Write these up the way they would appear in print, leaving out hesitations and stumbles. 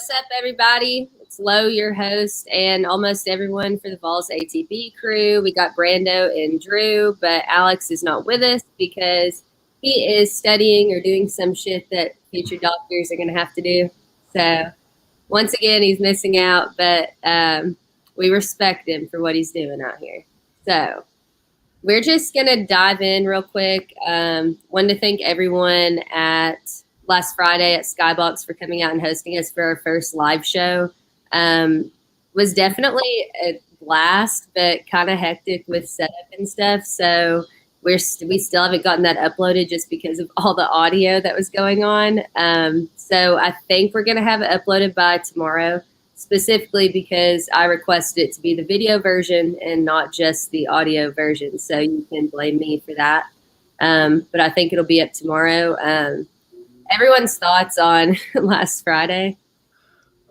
What's up, everybody? It's Lo, your host, and almost everyone for the Vols ATB crew. We got Brando and Drew, but Alex is not with us because he is studying or doing some shit that future doctors are going to have to do. So, once again, he's missing out, but we respect him for what he's doing out here. So, we're just going to dive in real quick. Wanted to thank everyone at last Friday at Skybox for coming out and hosting us for our first live show. Was definitely a blast, but kind of hectic with setup and stuff. So we still haven't gotten that uploaded just because of all the audio that was going on. So I think we're going to have it uploaded by tomorrow, specifically because I requested it to be the video version and not just the audio version. So you can blame me for that. But I think it'll be up tomorrow. Everyone's thoughts on last Friday?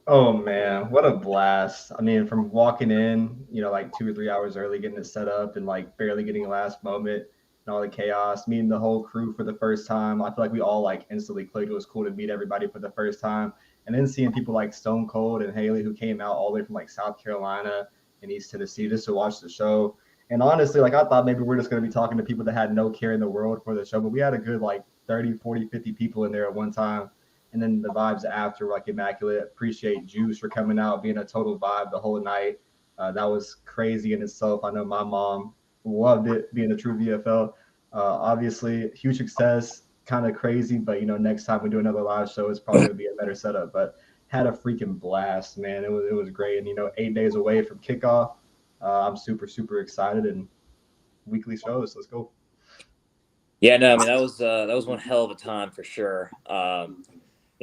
Oh man, what a blast. I mean, from walking in, like 2 or 3 hours early, getting it set up and like barely getting a last moment and all the chaos, meeting the whole crew for the first time. I feel like we all like instantly clicked. It was cool to meet everybody for the first time. And then seeing people like Stone Cold and Haley who came out all the way from like South Carolina and East Tennessee just to watch the show. And honestly, like I thought maybe we're just going to be talking to people that had no care in the world for the show, but we had a good like 30, 40, 50 people in there at one time. And then the vibes after were like immaculate. Appreciate Juice for coming out, being a total vibe the whole night. That was crazy in itself. I know my mom loved it, being a true VFL. Obviously, huge success, kind of crazy, but next time we do another live show, it's probably gonna be a better setup. But had a freaking blast, man. It was great, and 8 days away from kickoff. I'm super super excited, and weekly shows. Let's go. Yeah, no, I mean that was one hell of a time for sure.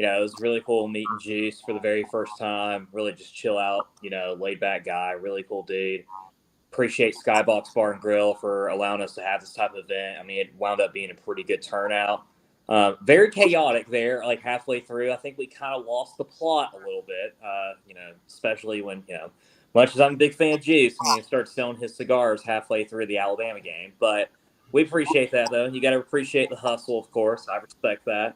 It was really cool meeting Juice for the very first time. Really just chill out, laid back guy, really cool dude. Appreciate Skybox Bar and Grill for allowing us to have this type of event. I mean, it wound up being a pretty good turnout. Very chaotic there, like halfway through. I think we kind of lost the plot a little bit, especially when, much as I'm a big fan of Juice, he started selling his cigars halfway through the Alabama game. But we appreciate that, though. You got to appreciate the hustle, of course. I respect that.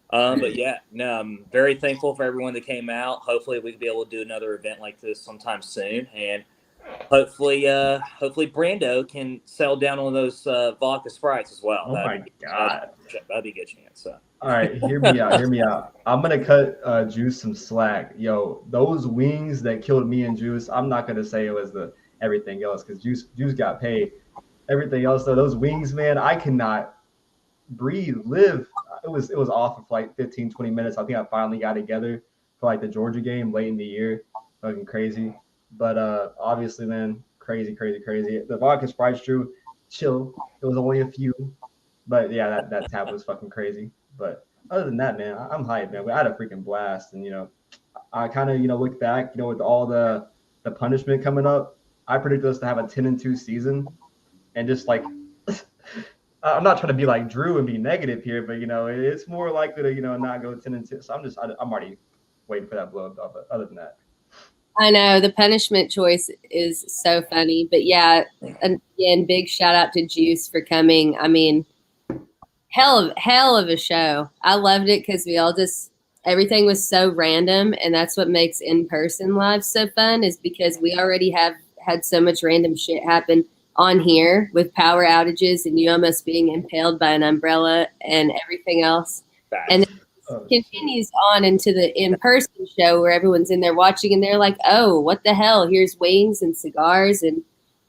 But yeah, no, I'm very thankful for everyone that came out. Hopefully we can be able to do another event like this sometime soon. And hopefully Brando can settle down on those vodka Sprites as well. Oh my God. That'd be a good chance. So. All right, hear me out. I'm going to cut Juice some slack. Yo, those wings that killed me and Juice, I'm not going to say it was the everything else because Juice got paid. Everything else, though, those wings, man, I cannot breathe, live. It was off for like 15, 20 minutes. I think I finally got together for like the Georgia game late in the year. Fucking crazy. But obviously, man, crazy. The vodka Sprite, Drew, chill. It was only a few. But yeah, that tap was fucking crazy. But other than that, man, I'm hyped, man. We had a freaking blast. And, I kind of, look back, with all the punishment coming up, I predicted us to have a 10-2 season. And just like, I'm not trying to be like Drew and be negative here, but it's more likely to not go 10-2. So I'm already waiting for that blow up. But other than that, I know the punishment choice is so funny, but yeah, again, big shout out to Juice for coming. I mean, hell of a show. I loved it because everything was so random, and that's what makes in-person live so fun. Is because we already have had so much random shit happen on here with power outages and you almost being impaled by an umbrella and everything else. And it continues on into the in-person show where everyone's in there watching and they're like, oh, what the hell? Here's wings and cigars. And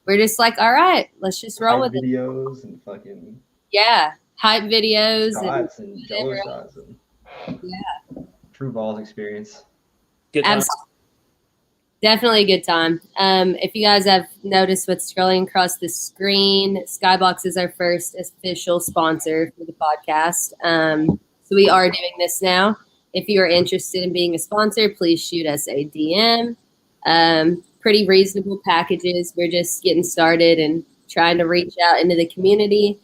we're just like, all right, let's just roll with videos and fucking. Yeah. Hype videos. Shots and Joe shots. Yeah. True Vols experience. Good time. Absolutely. Definitely a good time. If you guys have noticed what's scrolling across the screen, Skybox is our first official sponsor for the podcast. So we are doing this now. If you are interested in being a sponsor, please shoot us a DM. Pretty reasonable packages. We're just getting started and trying to reach out into the community.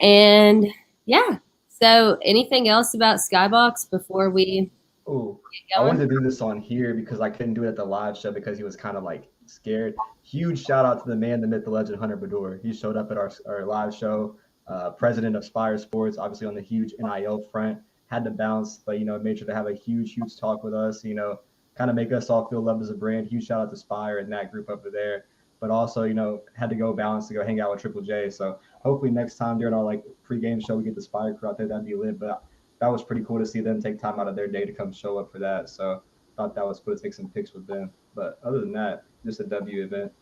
And yeah. So anything else about Skybox before we... Oh, I wanted to do this on here because I couldn't do it at the live show because he was kind of like scared. Huge shout out to the man, the myth, the legend, Hunter Bador. He showed up at our live show, president of Spire Sports, obviously on the huge NIL front. Had to bounce, but made sure to have a huge talk with us. kind of make us all feel loved as a brand. Huge shout out to Spire and that group over there. But also, had to go balance to go hang out with Triple J. So hopefully next time during our like pregame show, we get the Spire crew out there. That'd be lit. But that was pretty cool to see them take time out of their day to come show up for that. So thought that was cool to take some pics with them. But other than that, just a W event.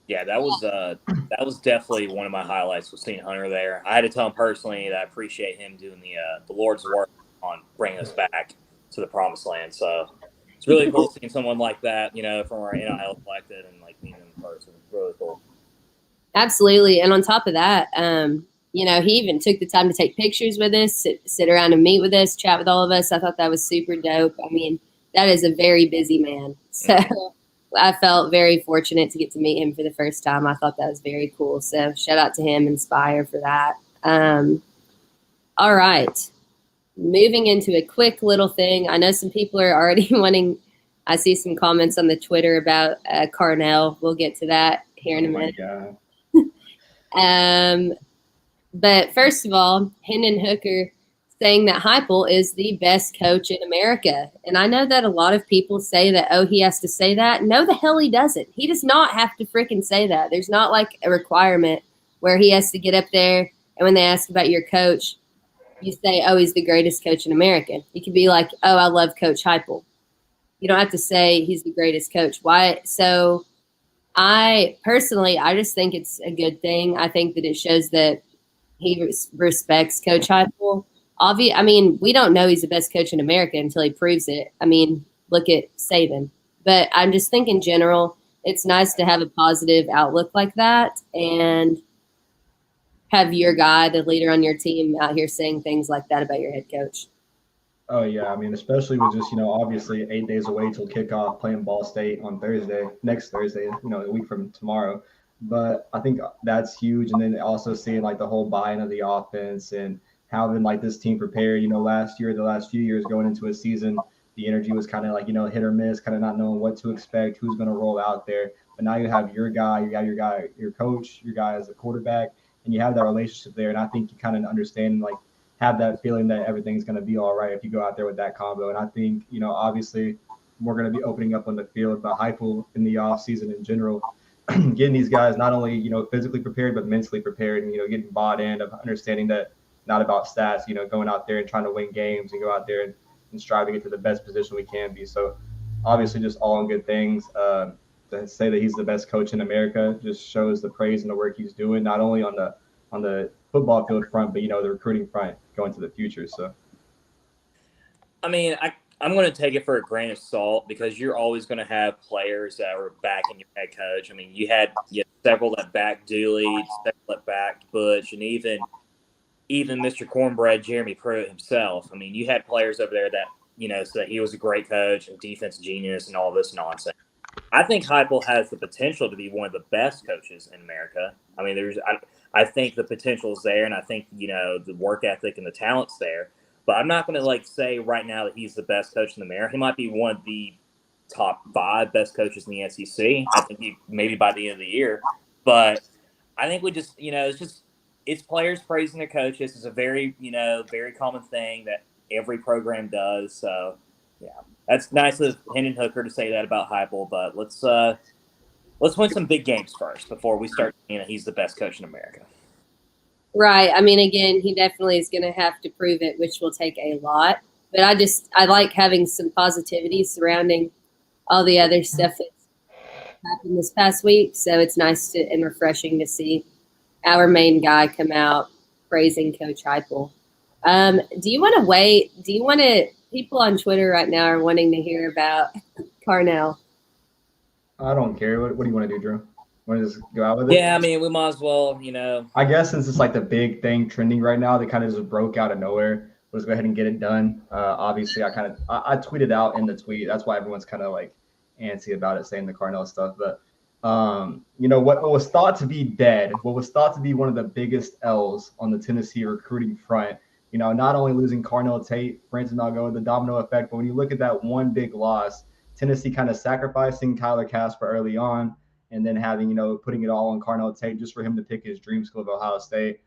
Yeah, that was definitely one of my highlights was seeing Hunter there. I had to tell him personally that I appreciate him doing the Lord's work on bringing us back to the promised land. So it's really cool seeing someone like that, from our NIL collected and like meeting him in person. It's really cool. Absolutely. And on top of that, he even took the time to take pictures with us, sit around and meet with us, chat with all of us. I thought that was super dope. I mean, that is a very busy man. So I felt very fortunate to get to meet him for the first time. I thought that was very cool. So shout out to him and Spire for that. All right. Moving into a quick little thing. I know some people are already wanting – I see some comments on the Twitter about Carnell. We'll get to that here in a minute. But first of all, Hendon Hooker saying that Heupel is the best coach in America. And I know that a lot of people say that, oh, he has to say that. No, the hell he doesn't. He does not have to freaking say that. There's not like a requirement where he has to get up there and when they ask about your coach, you say, oh, he's the greatest coach in America. You could be like, oh, I love Coach Heupel. You don't have to say he's the greatest coach. Why? So I just think it's a good thing. I think that it shows that he respects Coach Heupel. We don't know he's the best coach in America until he proves it. I mean, look at Saban. But I'm just thinking in general, it's nice to have a positive outlook like that and have your guy, the leader on your team, out here saying things like that about your head coach. Oh, yeah. I mean, especially with just, obviously 8 days away till kickoff, playing Ball State on next Thursday, a week from tomorrow. But I think that's huge. And then also seeing like the whole buy-in of the offense and having like this team prepared, the last few years going into a season, the energy was kind of like, hit or miss, kind of not knowing what to expect, who's going to roll out there. But now you have your coach, your guy as a quarterback, and you have that relationship there. And I think you kind of understand, like, have that feeling that everything's going to be all right if you go out there with that combo. And I think, obviously we're going to be opening up on the field, but Heupel in the off season in general, getting these guys not only, physically prepared, but mentally prepared and, getting bought in of understanding that not about stats, going out there and trying to win games and go out there and strive to get to the best position we can be. So obviously just all in good things. To say that he's the best coach in America just shows the praise and the work he's doing, not only on the football field front, but, the recruiting front going to the future. So, I mean, I'm going to take it for a grain of salt because you're always going to have players that are backing your head coach. I mean, you had several that backed Dooley, several that backed Butch, and even Mr. Cornbread, Jeremy Pruitt himself. I mean, you had players over there that, said he was a great coach and defense genius and all this nonsense. I think Heupel has the potential to be one of the best coaches in America. I mean, I think the potential is there, and I think, the work ethic and the talent's there. But I'm not going to, say right now that he's the best coach in America. He might be one of the top 5 best coaches in the SEC. I think maybe by the end of the year. But I think we just, it's players praising their coaches. It's a very, very common thing that every program does. So, yeah, that's nice of Hendon Hooker to say that about Heupel. But let's win some big games first before we start saying that he's the best coach in America. Right. I mean, again, he definitely is going to have to prove it, which will take a lot. But I like having some positivity surrounding all the other stuff that's happened this past week. So it's nice and refreshing to see our main guy come out praising Coach Heupel. Do you want to people on Twitter right now are wanting to hear about Carnell? I don't care. What do you want to do, Drew? Want to just go out with it? Yeah, I mean, we might as well, I guess since it's like the big thing trending right now, that kind of just broke out of nowhere. Let's go ahead and get it done. Obviously, I tweeted out in the tweet. That's why everyone's kind of like antsy about it, saying the Carnell stuff. But what was thought to be dead, what was thought to be one of the biggest L's on the Tennessee recruiting front. Not only losing Carnell Tate, Branson Algo, the domino effect, but when you look at that one big loss, Tennessee kind of sacrificing Tyler Casper early on, and then having, putting it all on Carnell Tate just for him to pick his dream school of Ohio State.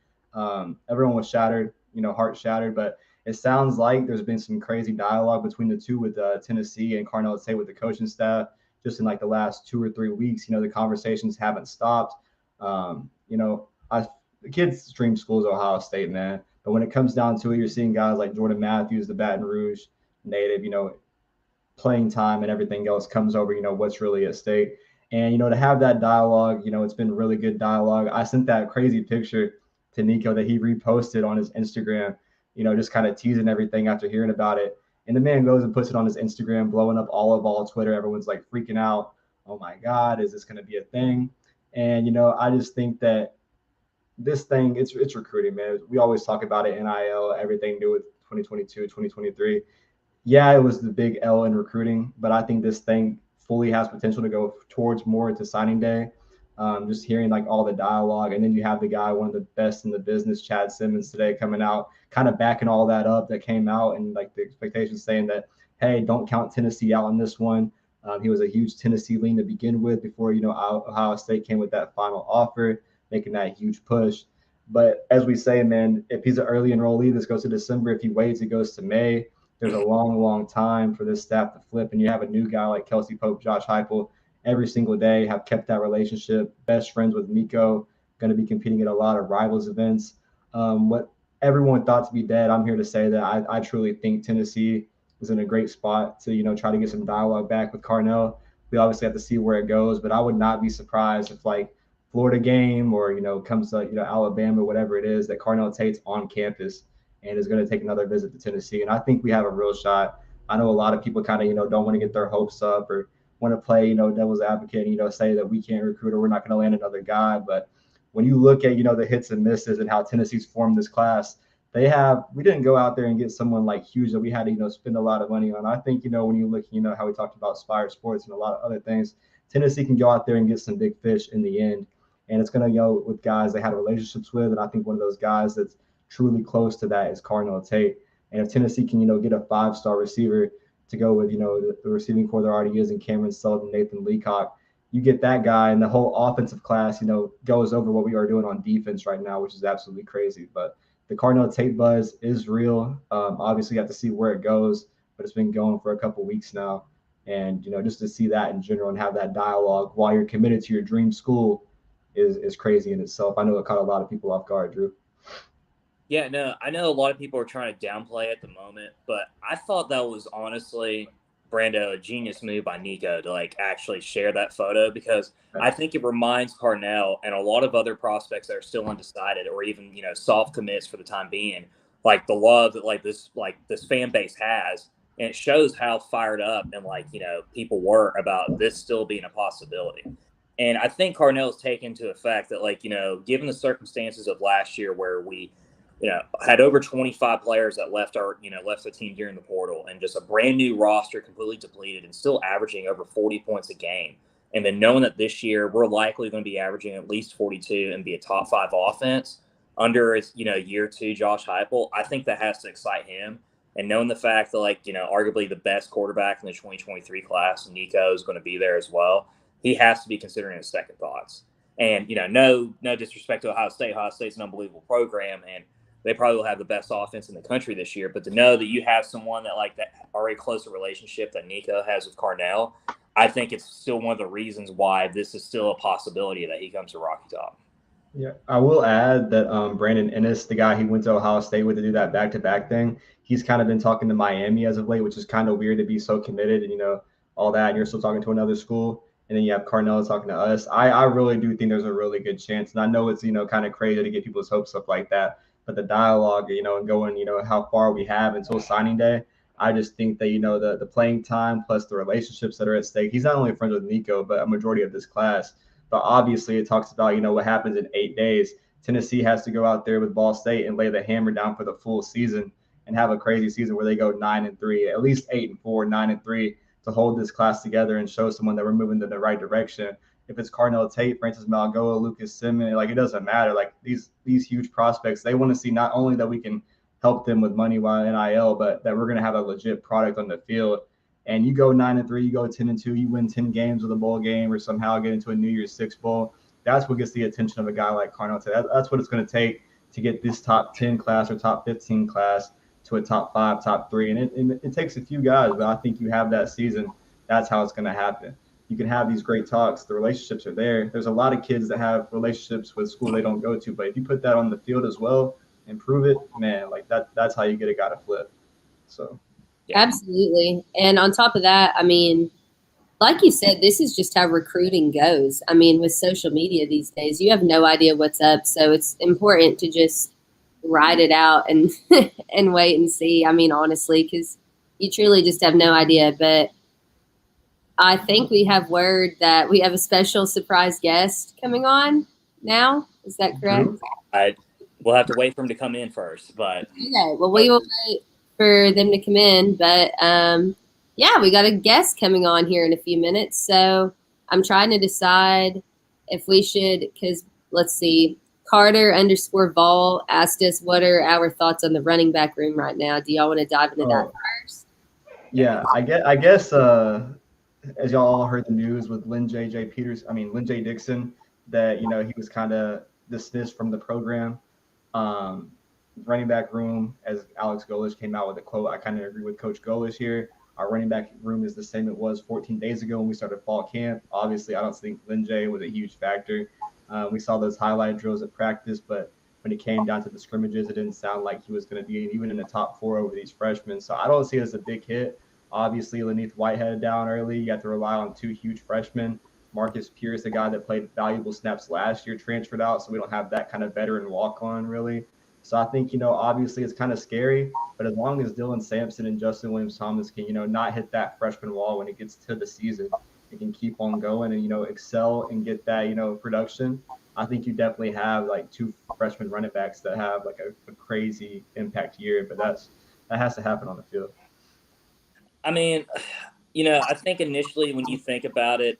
Everyone was shattered, heart shattered. But It sounds like there's been some crazy dialogue between the two with Tennessee and Carnell Tate with the coaching staff just in like the last 2 or 3 weeks. The conversations haven't stopped. The kid's dream school is Ohio State, man. But when it comes down to it, you're seeing guys like Jordan Matthews, the Baton Rouge native, playing time and everything else comes over, what's really at stake. And, to have that dialogue, it's been really good dialogue. I sent that crazy picture to Nico that he reposted on his Instagram, just kind of teasing everything after hearing about it. And the man goes and puts it on his Instagram, blowing up all Twitter. Everyone's like freaking out. Oh my God, is this going to be a thing? And, I just think that this thing, it's recruiting, man. We always talk about it, NIL, everything new with 2022, 2023. Yeah, it was the big L in recruiting, but I think this thing fully has potential to go towards more into signing day. Just hearing like all the dialogue, and then you have the guy, one of the best in the business, Chad Simmons, today coming out, kind of backing all that up that came out, and like the expectations saying that, hey, don't count Tennessee out on this one. He was a huge Tennessee lean to begin with before Ohio State came with that final offer, making that huge push. But as we say, man, if he's an early enrollee, this goes to December. If he waits, it goes to May. There's a long time for this staff to flip, and you have a new guy like Kelsey Pope, Josh Heupel, every single day, have kept that relationship, best friends with Nico, going to be competing at a lot of rivals events. What everyone thought to be dead, I'm here to say that I truly think Tennessee is in a great spot to, try to get some dialogue back with Carnell. We obviously have to see where it goes, but I would not be surprised if like Florida game or, comes to, Alabama, whatever it is, that Carnell Tate's on campus and is going to take another visit to Tennessee. And I think we have a real shot. I know a lot of people kind of, don't want to get their hopes up or want to play, devil's advocate and, say that we can't recruit or we're not going to land another guy. But when you look at, the hits and misses and how Tennessee's formed this class, we didn't go out there and get someone like Hughes that we had to, spend a lot of money on. I think, when you look, how we talked about Spire Sports and a lot of other things, Tennessee can go out there and get some big fish in the end. And it's going to go with guys they had relationships with. And I think one of those guys that's truly close to that is Carnell Tate. And if Tennessee can, get a 5-star receiver to go with, the receiving core there already is in Cameron Sullivan, Nathan Leacock, you get that guy, and the whole offensive class, goes over what we are doing on defense right now, which is absolutely crazy. But the Carnell Tate buzz is real. Obviously, you have to see where it goes, but it's been going for a couple weeks now. And, just to see that in general and have that dialogue while you're committed to your dream school is crazy in itself. I know it caught a lot of people off guard, Drew. Yeah, no, I know a lot of people are trying to downplay it at the moment, but I thought that was honestly, Brando, a genius move by Nico to like actually share that photo, because I think it reminds Carnell and a lot of other prospects that are still undecided or even, soft commits for the time being, like the love that this fan base has. And it shows how fired up and people were about this still being a possibility. And I think Carnell's taken to effect that, given the circumstances of last year where we, had over 25 players that left the team during the portal, and just a brand new roster completely depleted and still averaging over 40 points a game. And then knowing that this year we're likely going to be averaging at least 42 and be a top 5 offense under year 2 Josh Heupel, I think that has to excite him. And knowing the fact that arguably the best quarterback in the 2023 class, Nico, is going to be there as well, he has to be considering his second thoughts. And no disrespect to Ohio State. Ohio State's an unbelievable program, and they probably will have the best offense in the country this year. But to know that you have someone that already closer relationship that Nico has with Carnell, I think it's still one of the reasons why this is still a possibility that he comes to Rocky Top. Yeah, I will add that Brandon Ennis, the guy he went to Ohio State with to do that back-to-back thing, he's kind of been talking to Miami as of late, which is kind of weird to be so committed and, all that, and you're still talking to another school. And then you have Carnell talking to us. I really do think there's a really good chance. And I know it's, kind of crazy to get people's hopes up like that. But the dialogue, and going, how far we have until signing day, I just think that, the playing time plus the relationships that are at stake. He's not only friends with Nico, but a majority of this class. But obviously it talks about, what happens in 8 days. Tennessee has to go out there with Ball State and lay the hammer down for the full season and have a crazy season where they go 9-3, at least 8-4, 9-3 to hold this class together and show someone that we're moving in the right direction. If it's Carnell Tate, Francis Malgoa, Lucas Simmons, it doesn't matter. These huge prospects, they want to see not only that we can help them with money while NIL, but that we're going to have a legit product on the field. And you go 9-3, you go 10-2, you win 10 games with a bowl game or somehow get into a New Year's Six bowl. That's what gets the attention of a guy like Carnell Tate. That's what it's going to take to get this top 10 class or top 15 class to a top 5, top 3. And it takes a few guys, but I think you have that season. That's how it's going to happen. You can have these great talks. The relationships are there. There's a lot of kids that have relationships with school they don't go to, but if you put that on the field as well and prove it, man, like that's how you get a guy to flip. So, yeah. Absolutely. And on top of that, I mean, like you said, this is just how recruiting goes. I mean, with social media these days, you have no idea what's up. So it's important to just ride it out and and wait and see. I mean, honestly, because you truly just have no idea. But I think we have word that we have a special surprise guest coming on now. Is that correct? We'll have to wait for him to come in first. But okay, well, we will wait for them to come in. But yeah, we got a guest coming on here in a few minutes. So I'm trying to decide if we should, because let's see, Carter_Vol asked us what are our thoughts on the running back room right now. Do y'all want to dive into that first? Yeah, I guess as y'all all heard the news with Lynn J. Dixon, that he was kind of dismissed from the program. Running back room, as Alex Golish came out with a quote, I kind of agree with Coach Golish here. Our running back room is the same it was 14 days ago when we started fall camp. Obviously, I don't think Lynn J was a huge factor. We saw those highlight drills at practice, but when it came down to the scrimmages, it didn't sound like he was going to be even in the top 4 over these freshmen. So I don't see it as a big hit. Obviously, Laneith Whitehead down early. You have to rely on 2 huge freshmen. Marcus Pierce, a guy that played valuable snaps last year, transferred out, so we don't have that kind of veteran walk-on really. So I think, obviously it's kind of scary, but as long as Dylan Sampson and Justin Williams-Thomas can, not hit that freshman wall when it gets to the season, and can keep on going and, excel and get that, production, I think you definitely have like 2 freshman running backs that have like a crazy impact year, but that has to happen on the field. I mean, I think initially when you think about it,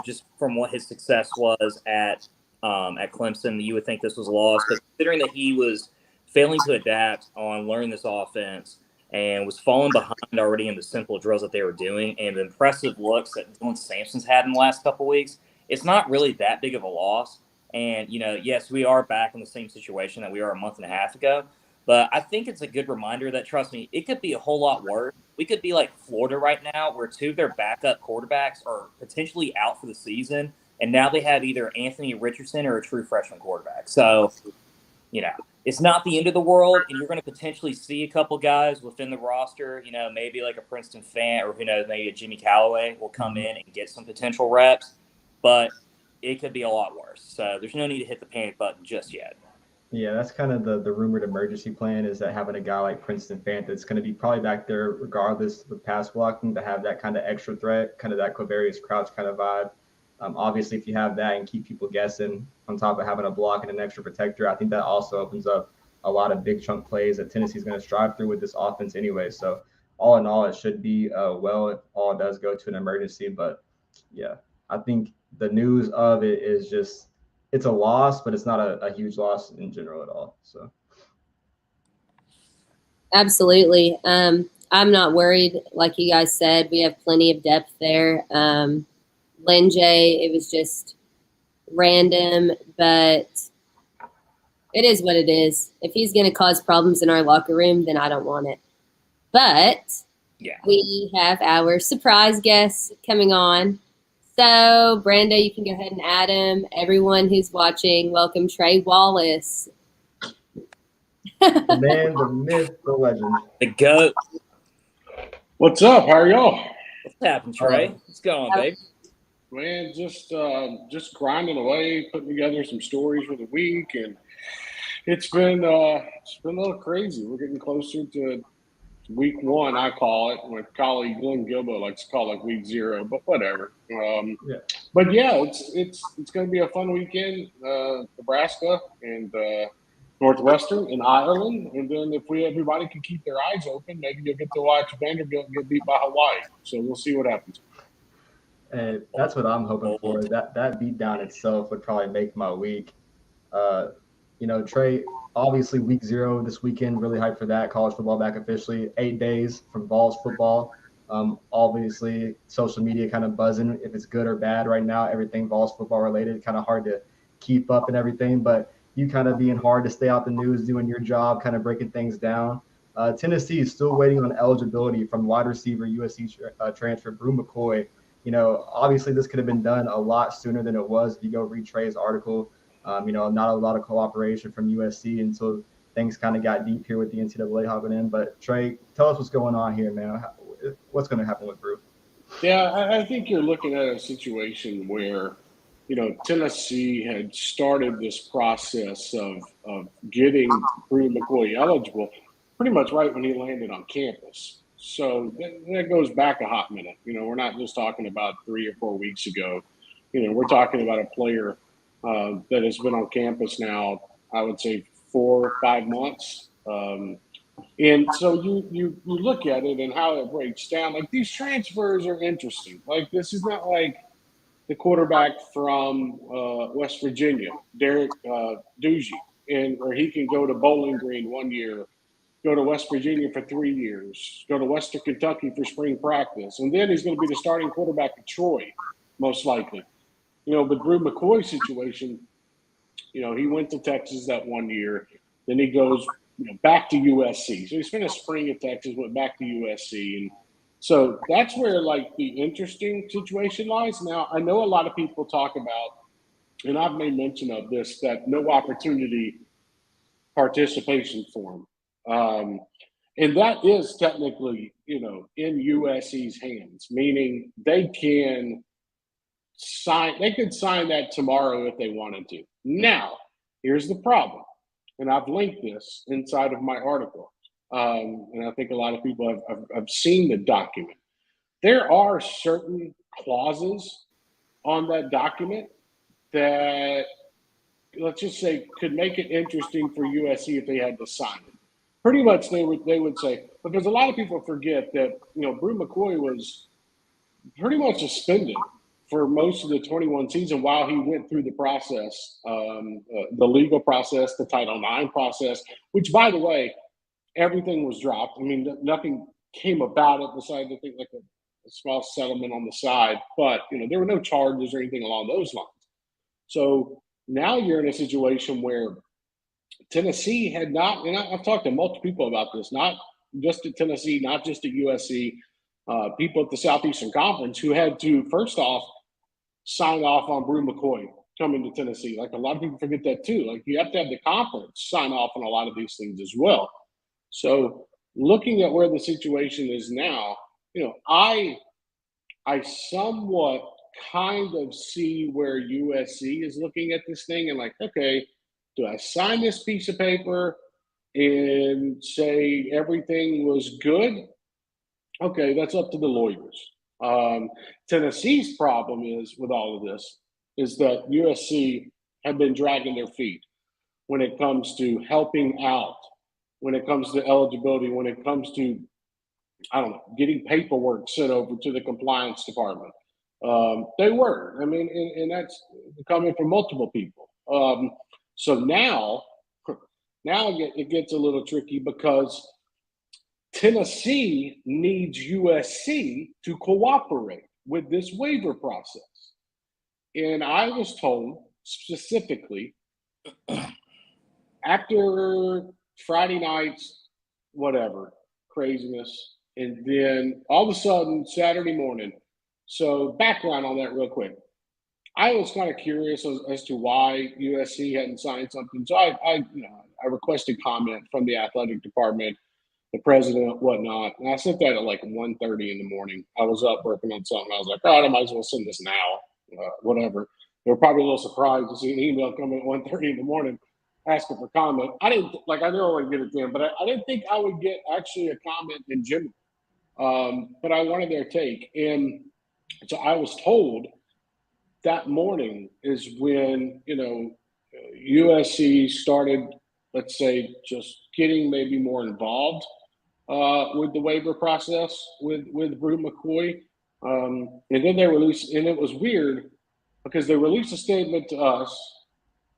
just from what his success was at Clemson, you would think this was a loss. But considering that he was failing to adapt on learning this offense and was falling behind already in the simple drills that they were doing and the impressive looks that Dylan Sampson's had in the last couple of weeks, it's not really that big of a loss. And, yes, we are back in the same situation that we were a month and a half ago. But I think it's a good reminder that, trust me, it could be a whole lot worse. We could be like Florida right now, where 2 of their backup quarterbacks are potentially out for the season. And now they have either Anthony Richardson or a true freshman quarterback. So, it's not the end of the world. And you're going to potentially see a couple guys within the roster, maybe like a Princeton Fant or who knows, maybe a Jimmy Callaway will come in and get some potential reps. But it could be a lot worse. So there's no need to hit the panic button just yet. Yeah, that's kind of the rumored emergency plan, is that having a guy like Princeton Fant that's going to be probably back there regardless of the pass blocking, to have that kind of extra threat, kind of that Quavarius Crouch kind of vibe. Obviously, if you have that and keep people guessing on top of having a block and an extra protector, I think that also opens up a lot of big chunk plays that Tennessee's going to strive through with this offense anyway. So all in all, it should be well if all does go to an emergency. But yeah, I think the news of it is just, it's a loss, but it's not a huge loss in general at all. So absolutely. I'm not worried. Like you guys said, we have plenty of depth there. Lynn J, it was just random, but it is what it is. If he's going to cause problems in our locker room, then I don't want it. But yeah, we have our surprise guest coming on. So, Brando, you can go ahead and add him. Everyone who's watching, welcome Trey Wallace. The man, the myth, the legend. The GOAT. What's up? How are y'all? What's happening, Trey? What's going on, babe? Man, just grinding away, putting together some stories for the week, and it's been a little crazy. We're getting closer to week 1, I call it. My colleague Glenn Gilbo likes to call it week 0, but whatever. But yeah, it's going to be a fun weekend. Nebraska and Northwestern and Ireland, and then if everybody can keep their eyes open, maybe you'll get to watch Vanderbilt get beat by Hawaii. So we'll see what happens. And that's what I'm hoping for. That beat down itself would probably make my week. Trey, obviously week 0 this weekend, really hyped for that. College football back officially. 8 days from Vols football. Obviously social media kind of buzzing if it's good or bad right now. Everything Vols football related, kind of hard to keep up and everything. But you kind of being hard to stay out the news, doing your job, kind of breaking things down. Tennessee is still waiting on eligibility from wide receiver USC transfer Brew McCoy. Obviously this could have been done a lot sooner than it was. If you go read Trey's article, not a lot of cooperation from USC until things kind of got deep here with the NCAA hopping in. But Trey, tell us what's going on here, man. What's going to happen with Brew? Yeah, I think you're looking at a situation where, Tennessee had started this process of getting Brew McCoy eligible pretty much right when he landed on campus. So that goes back a hot minute. We're not just talking about 3 or 4 weeks ago. We're talking about a player that has been on campus now, I would say 4 or 5 months. And so you look at it and how it breaks down. Like, these transfers are interesting. Like, this is not like the quarterback from West Virginia, Derek Dugy, where he can go to Bowling Green 1 year, go to West Virginia for 3 years, go to Western Kentucky for spring practice, and then he's going to be the starting quarterback at Troy, most likely. But Brew McCoy's situation, he went to Texas that 1 year, then he goes back to USC. So he spent a spring at Texas, went back to USC, and so that's where the interesting situation lies. Now, I know a lot of people talk about, and I've made mention of this, that no opportunity participation form. And that is technically, in USC's hands, meaning they could sign that tomorrow if they wanted to. Now, here's the problem. And I've linked this inside of my article. And I think a lot of people have seen the document. There are certain clauses on that document that, let's just say, could make it interesting for USC if they had to sign it. Pretty much they would say, because a lot of people forget that, Brew McCoy was pretty much suspended for most of the 21 season while he went through the process, the legal process, the Title IX process, which, by the way, everything was dropped. I mean, nothing came about it besides, I think, a small settlement on the side. But, there were no charges or anything along those lines. So now you're in a situation where Tennessee had not, and I've talked to multiple people about this, not just at Tennessee, not just at USC, people at the Southeastern Conference who had to, first off, sign off on Brew McCoy coming to Tennessee. Like, a lot of people forget that too. Like, you have to have the conference sign off on a lot of these things as well. So looking at where the situation is now, I somewhat kind of see where USC is looking at this thing and okay, do I sign this piece of paper and say everything was good? Okay, that's up to the lawyers. Tennessee's problem is with all of this is that USC have been dragging their feet when it comes to helping out, when it comes to eligibility, when it comes to, getting paperwork sent over to the compliance department. They were. I mean, and that's coming from multiple people. So now it gets a little tricky because Tennessee needs USC to cooperate with this waiver process. And I was told specifically after Friday night's whatever craziness, and then all of a sudden Saturday morning. So background on that real quick. I was kind of curious as to why USC hadn't signed something. So I requested comment from the athletic department, the president, whatnot. And I sent that at 1:30 in the morning. I was up working on something. I was like, all right, I might as well send this now, whatever. They were probably a little surprised to see an email come at 1:30 in the morning asking for comment. I didn't, I knew I would get it then, but I didn't think I would get actually a comment in general. But I wanted their take. And so I was told that morning is when, USC started, let's say, just getting maybe more involved with the waiver process with Brew McCoy. And then they released, and it was weird because they released a statement to us,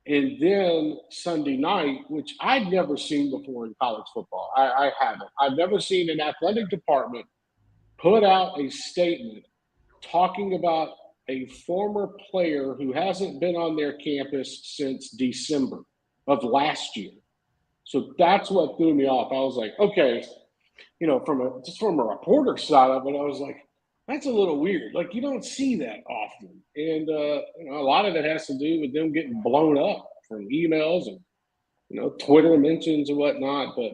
and then Sunday night, which I'd never seen before in college football. I haven't. I've never seen an athletic department put out a statement talking about a former player who hasn't been on their campus since December. of last year. So that's what threw me off. I was like, okay, from a reporter side of it, I was like, that's a little weird. Like, you don't see that often. And, a lot of it has to do with them getting blown up from emails and, Twitter mentions and whatnot. But,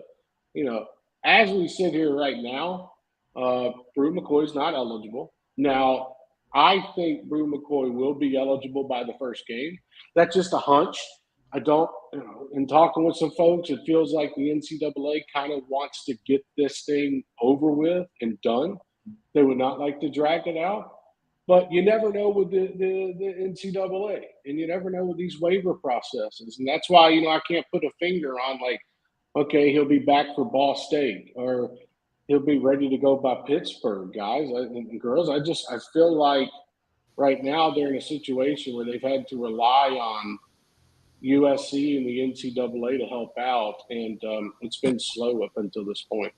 as we sit here right now, Brew McCoy's not eligible. Now, I think Brew McCoy will be eligible by the first game. That's just a hunch. I don't, in talking with some folks, it feels like the NCAA kind of wants to get this thing over with and done. They would not like to drag it out. But you never know with the NCAA, and you never know with these waiver processes. And that's why, I can't put a finger on, like, okay, he'll be back for Ball State, or he'll be ready to go by Pittsburgh, guys and girls. I feel like right now they're in a situation where they've had to rely on USC and the NCAA to help out, and it's been slow up until this point.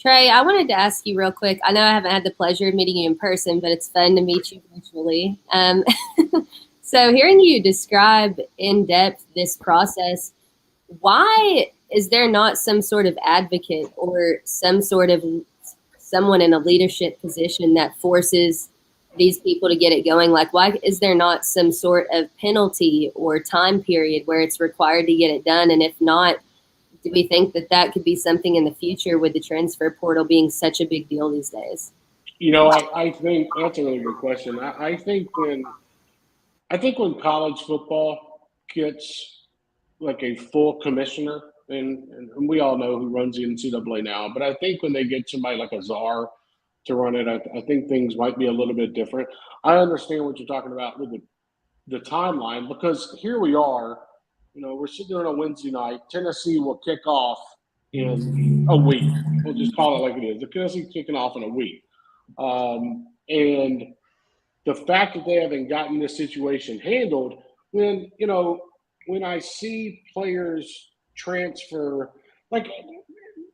Trey, I wanted to ask you real quick. I know I haven't had the pleasure of meeting you in person, but it's fun to meet you virtually. So hearing you describe in depth this process, why is there not some sort of advocate or some sort of someone in a leadership position that forces these people to get it going? Like, why is there not some sort of penalty or time period where it's required to get it done? And if not, do we think that could be something in the future with the transfer portal being such a big deal these days? I think that's a really good question. I think when college football gets like a full commissioner, and we all know who runs the NCAA now, but I think when they get somebody like a czar to run it, I think things might be a little bit different. I understand what you're talking about with the timeline, because here we are, we're sitting there on a Wednesday night. Tennessee will kick off in a week. We'll just call it like it is. The Tennessee's kicking off in a week. And the fact that they haven't gotten this situation handled, when I see players transfer, like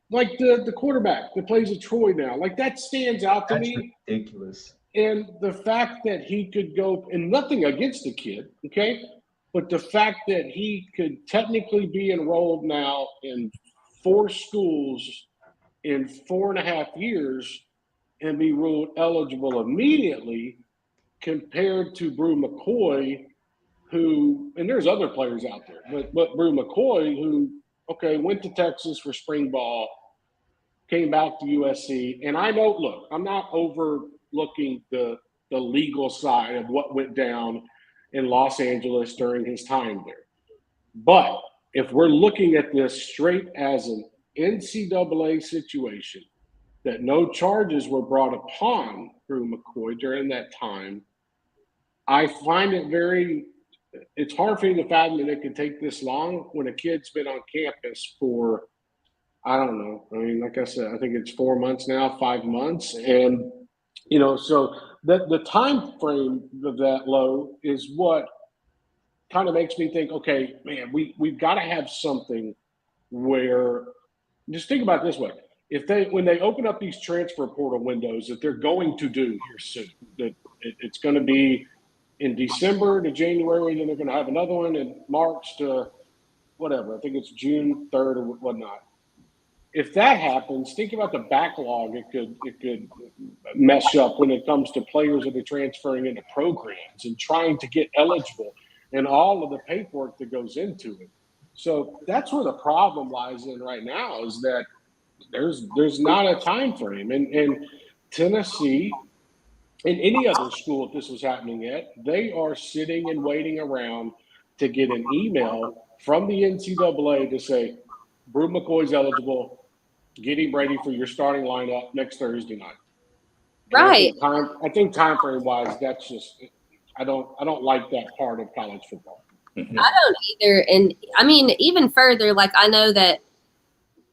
the quarterback that plays at Troy now, like that stands out to me. Ridiculous. And the fact that he could go, and nothing against the kid, okay? But the fact that he could technically be enrolled now in 4 schools in 4.5 years and be ruled eligible immediately, compared to Brew McCoy, who, and there's other players out there, but Brew McCoy, who, went to Texas for spring ball, came back to USC. And I know, look, I'm not overlooking the legal side of what went down in Los Angeles during his time there. But if we're looking at this straight as an NCAA situation, that no charges were brought upon Brew McCoy during that time, I find it's hard for me to fathom that it could take this long when a kid's been on campus for, I don't know. I mean, like I said, I think it's 4 months now, 5 months. And, so the time frame of that low is what kind of makes me think, okay, man, we've got to have something where, just think about it this way. When they open up these transfer portal windows that they're going to do here soon, that it's going to be in December to January, then they're going to have another one in March to whatever. I think it's June 3rd or whatnot. If that happens, think about the backlog it could mess up when it comes to players that are transferring into programs and trying to get eligible and all of the paperwork that goes into it. So that's where the problem lies in right now, is that there's not a time frame. And Tennessee and any other school, if this was happening at, they are sitting and waiting around to get an email from the NCAA to say, Brew McCoy's eligible. Get him ready for your starting lineup next Thursday night. Right. I think time frame wise, that's just, I don't like that part of college football. I don't either. And I mean, even further, like, I know that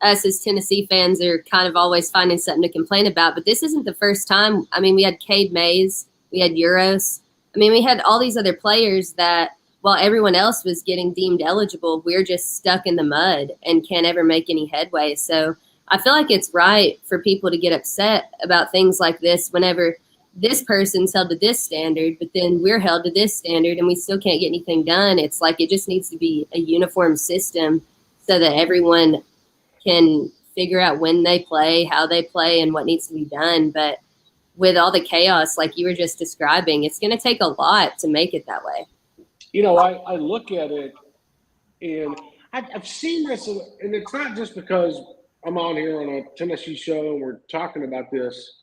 us as Tennessee fans are kind of always finding something to complain about, but this isn't the first time. I mean, we had Cade Mays, we had Euros. I mean, we had all these other players that, while everyone else was getting deemed eligible, we're just stuck in the mud and can't ever make any headway. So I feel like it's right for people to get upset about things like this whenever this person's held to this standard, but then we're held to this standard and we still can't get anything done. It's like it just needs to be a uniform system so that everyone can figure out when they play, how they play, and what needs to be done. But with all the chaos, like you were just describing, it's going to take a lot to make it that way. You know, I look at it, and I've seen this, and it's not just because I'm on here on a Tennessee show and we're talking about this.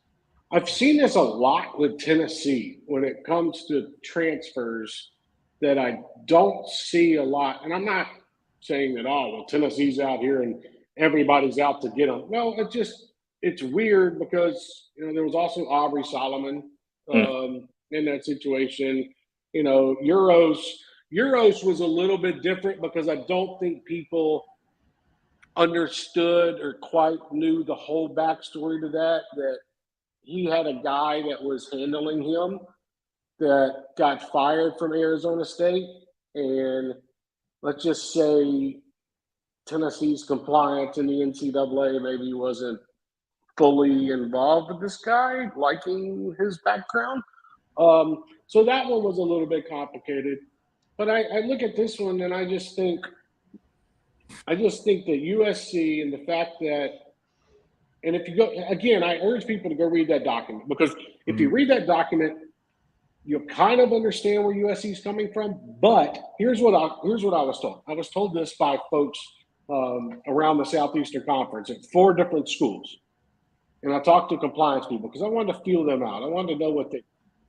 I've seen this a lot with Tennessee when it comes to transfers that I don't see a lot. And I'm not saying that, oh, well, Tennessee's out here and everybody's out to get them. No, it's weird because, you know, there was also Aubrey Solomon in that situation. You know, Euros was a little bit different because I don't think people understood or quite knew the whole backstory to that he had a guy that was handling him that got fired from Arizona State. And let's just say Tennessee's compliance in the NCAA maybe wasn't fully involved with this guy, liking his background. So that one was a little bit complicated. But I look at this one and I just think that USC and the fact that, and if you go, again, I urge people to go read that document, because if you read that document, you'll kind of understand where USC is coming from. But here's what I was told. I was told this by folks around the Southeastern Conference at 4 different schools. And I talked to compliance people because I wanted to feel them out. I wanted to know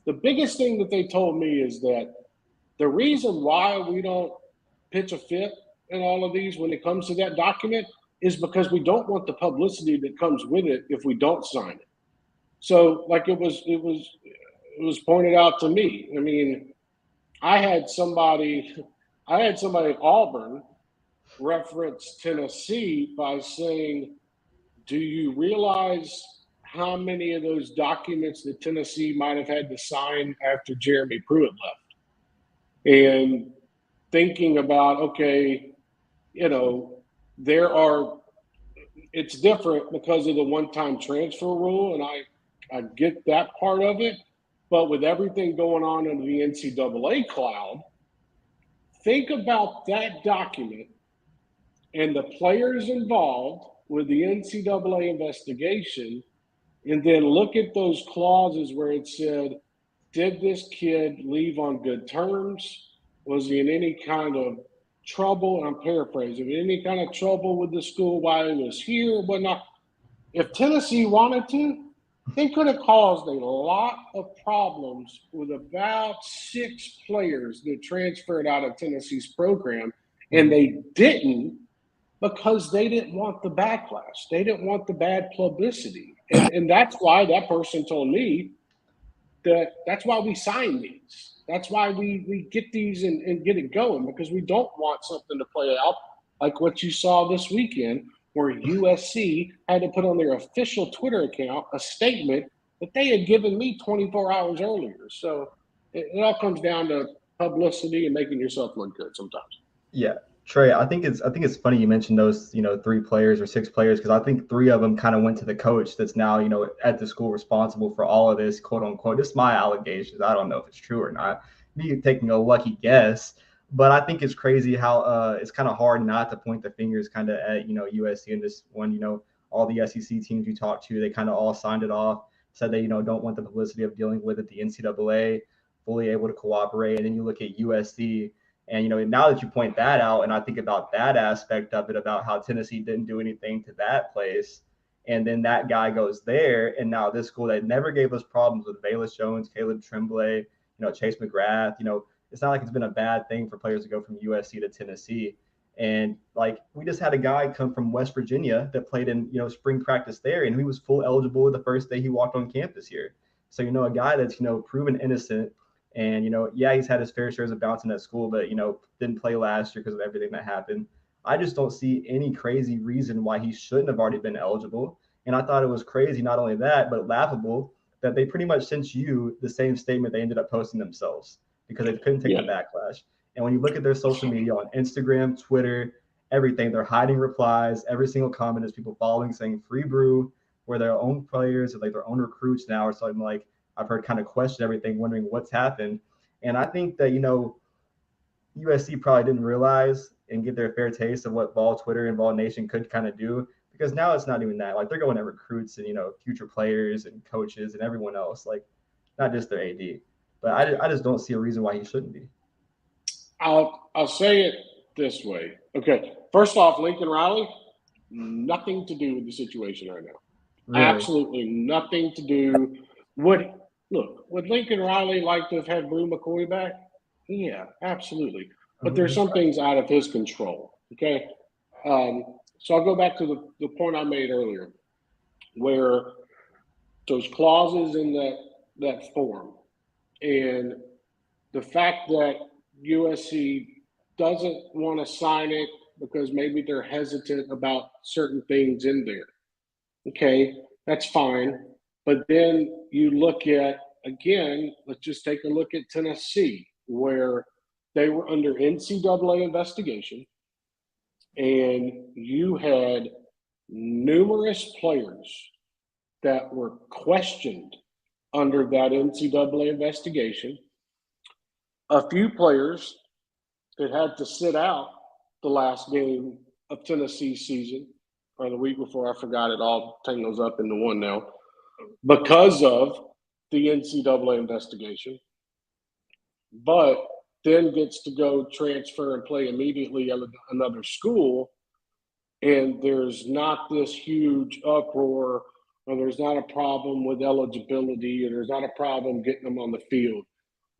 the biggest thing that they told me is that the reason why we don't pitch a fit in all of these when it comes to that document is because we don't want the publicity that comes with it if we don't sign it. So, like it was pointed out to me. I mean, I had somebody at Auburn reference Tennessee by saying, do you realize how many of those documents that Tennessee might have had to sign after Jeremy Pruitt left? And thinking about, okay, you know, it's different because of the one-time transfer rule, and I get that part of it. But with everything going on in the NCAA cloud, think about that document and the players involved with the NCAA investigation, and then look at those clauses where it said, did this kid leave on good terms? Was he in any kind of trouble? I'm paraphrasing. Any kind of trouble with the school while he was here or whatnot? If Tennessee wanted to, they could have caused a lot of problems with about 6 players that transferred out of Tennessee's program, and they didn't because they didn't want the backlash. They didn't want the bad publicity. And that's why that person told me that's why we sign these. That's why we get these and get it going, because we don't want something to play out like what you saw this weekend, where USC had to put on their official Twitter account a statement that they had given me 24 hours earlier. So it all comes down to publicity and making yourself look good sometimes. Yeah. Trey, I think it's funny you mentioned those, 3 players or 6 players, because I think 3 of them kind of went to the coach that's now, at the school responsible for all of this, quote unquote. This is my allegations. I don't know if it's true or not. Me taking a lucky guess, but I think it's crazy how it's kind of hard not to point the fingers kind of at, USC and this one, all the SEC teams you talked to, they kind of all signed it off, said they, don't want the publicity of dealing with it. The NCAA fully able to cooperate. And then you look at USC. And, now that you point that out, and I think about that aspect of it, about how Tennessee didn't do anything to that place, and then that guy goes there, and now this school that never gave us problems with Bayless Jones, Caleb Tremblay, Chase McGrath, it's not like it's been a bad thing for players to go from USC to Tennessee. And, we just had a guy come from West Virginia that played in, spring practice there, and he was full eligible the first day he walked on campus here. So, a guy that's, proven innocent. And, he's had his fair shares of bouncing at school, but, didn't play last year because of everything that happened. I just don't see any crazy reason why he shouldn't have already been eligible. And I thought it was crazy, not only that, but laughable that they pretty much sent you the same statement they ended up posting themselves because they couldn't take the backlash. And when you look at their social media on Instagram, Twitter, everything, they're hiding replies. Every single comment is people following saying free brew, where their own players or their own recruits now are something like, I've heard kind of question everything, wondering what's happened. And I think that, USC probably didn't realize and get their fair taste of what Vol Twitter and Vol Nation could kind of do, because now it's not even that. Like, they're going at recruits and, future players and coaches and everyone else, like not just their AD. But I just don't see a reason why he shouldn't be. I'll say it this way. Okay, first off, Lincoln Riley, nothing to do with the situation right now. Really? Absolutely nothing to do. Would Lincoln Riley like to have had Brew McCoy back? Yeah, absolutely. But there's some things out of his control. Okay, so I'll go back to the point I made earlier, where those clauses in that form, and the fact that USC doesn't want to sign it because maybe they're hesitant about certain things in there. Okay, that's fine. But then you look at, again, let's just take a look at Tennessee, where they were under NCAA investigation, and you had numerous players that were questioned under that NCAA investigation. A few players that had to sit out the last game of Tennessee's season, or the week before, I forgot, it all tangles up into one now, because of the NCAA investigation, but then gets to go transfer and play immediately at another school, and there's not this huge uproar, or there's not a problem with eligibility, or there's not a problem getting them on the field.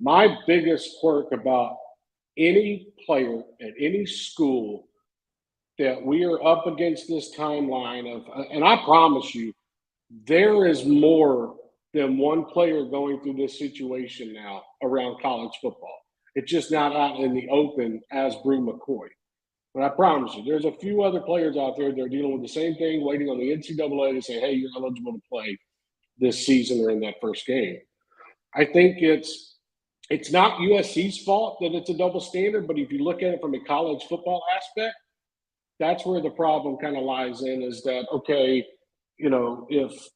My biggest quirk about any player at any school that we are up against this timeline of, and I promise you, there is more than one player going through this situation now around college football. It's just not out in the open as Brew McCoy. But I promise you, there's a few other players out there that are dealing with the same thing, waiting on the NCAA to say, hey, you're eligible to play this season or in that first game. I think it's not USC's fault that it's a double standard, but if you look at it from a college football aspect, that's where the problem kind of lies in, is that, okay, if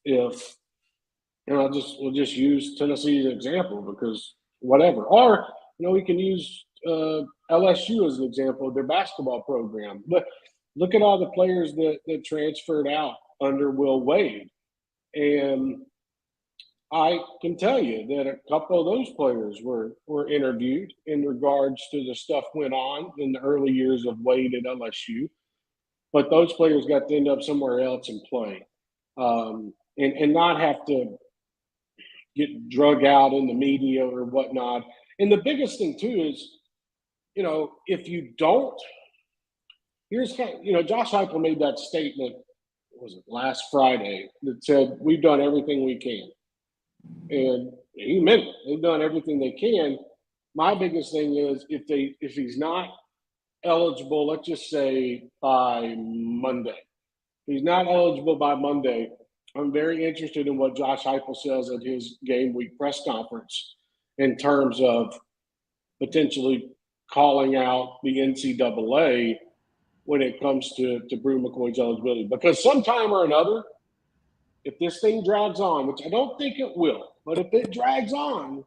we'll just use Tennessee as an example, because whatever. Or, we can use LSU as an example of their basketball program. But look at all the players that transferred out under Will Wade. And I can tell you that a couple of those players were interviewed in regards to the stuff went on in the early years of Wade at LSU. But those players got to end up somewhere else and play, and not have to get drug out in the media or whatnot. And the biggest thing, too, is, if you don't – Josh Heupel made that statement, was it last Friday, that said, we've done everything we can. And he meant it. They've done everything they can. My biggest thing is if he's not eligible, let's just say by Monday. If he's not eligible by Monday, I'm very interested in what Josh Heupel says at his game week press conference in terms of potentially calling out the NCAA when it comes to Brew McCoy's eligibility. Because sometime or another, if this thing drags on, which I don't think it will, but if it drags on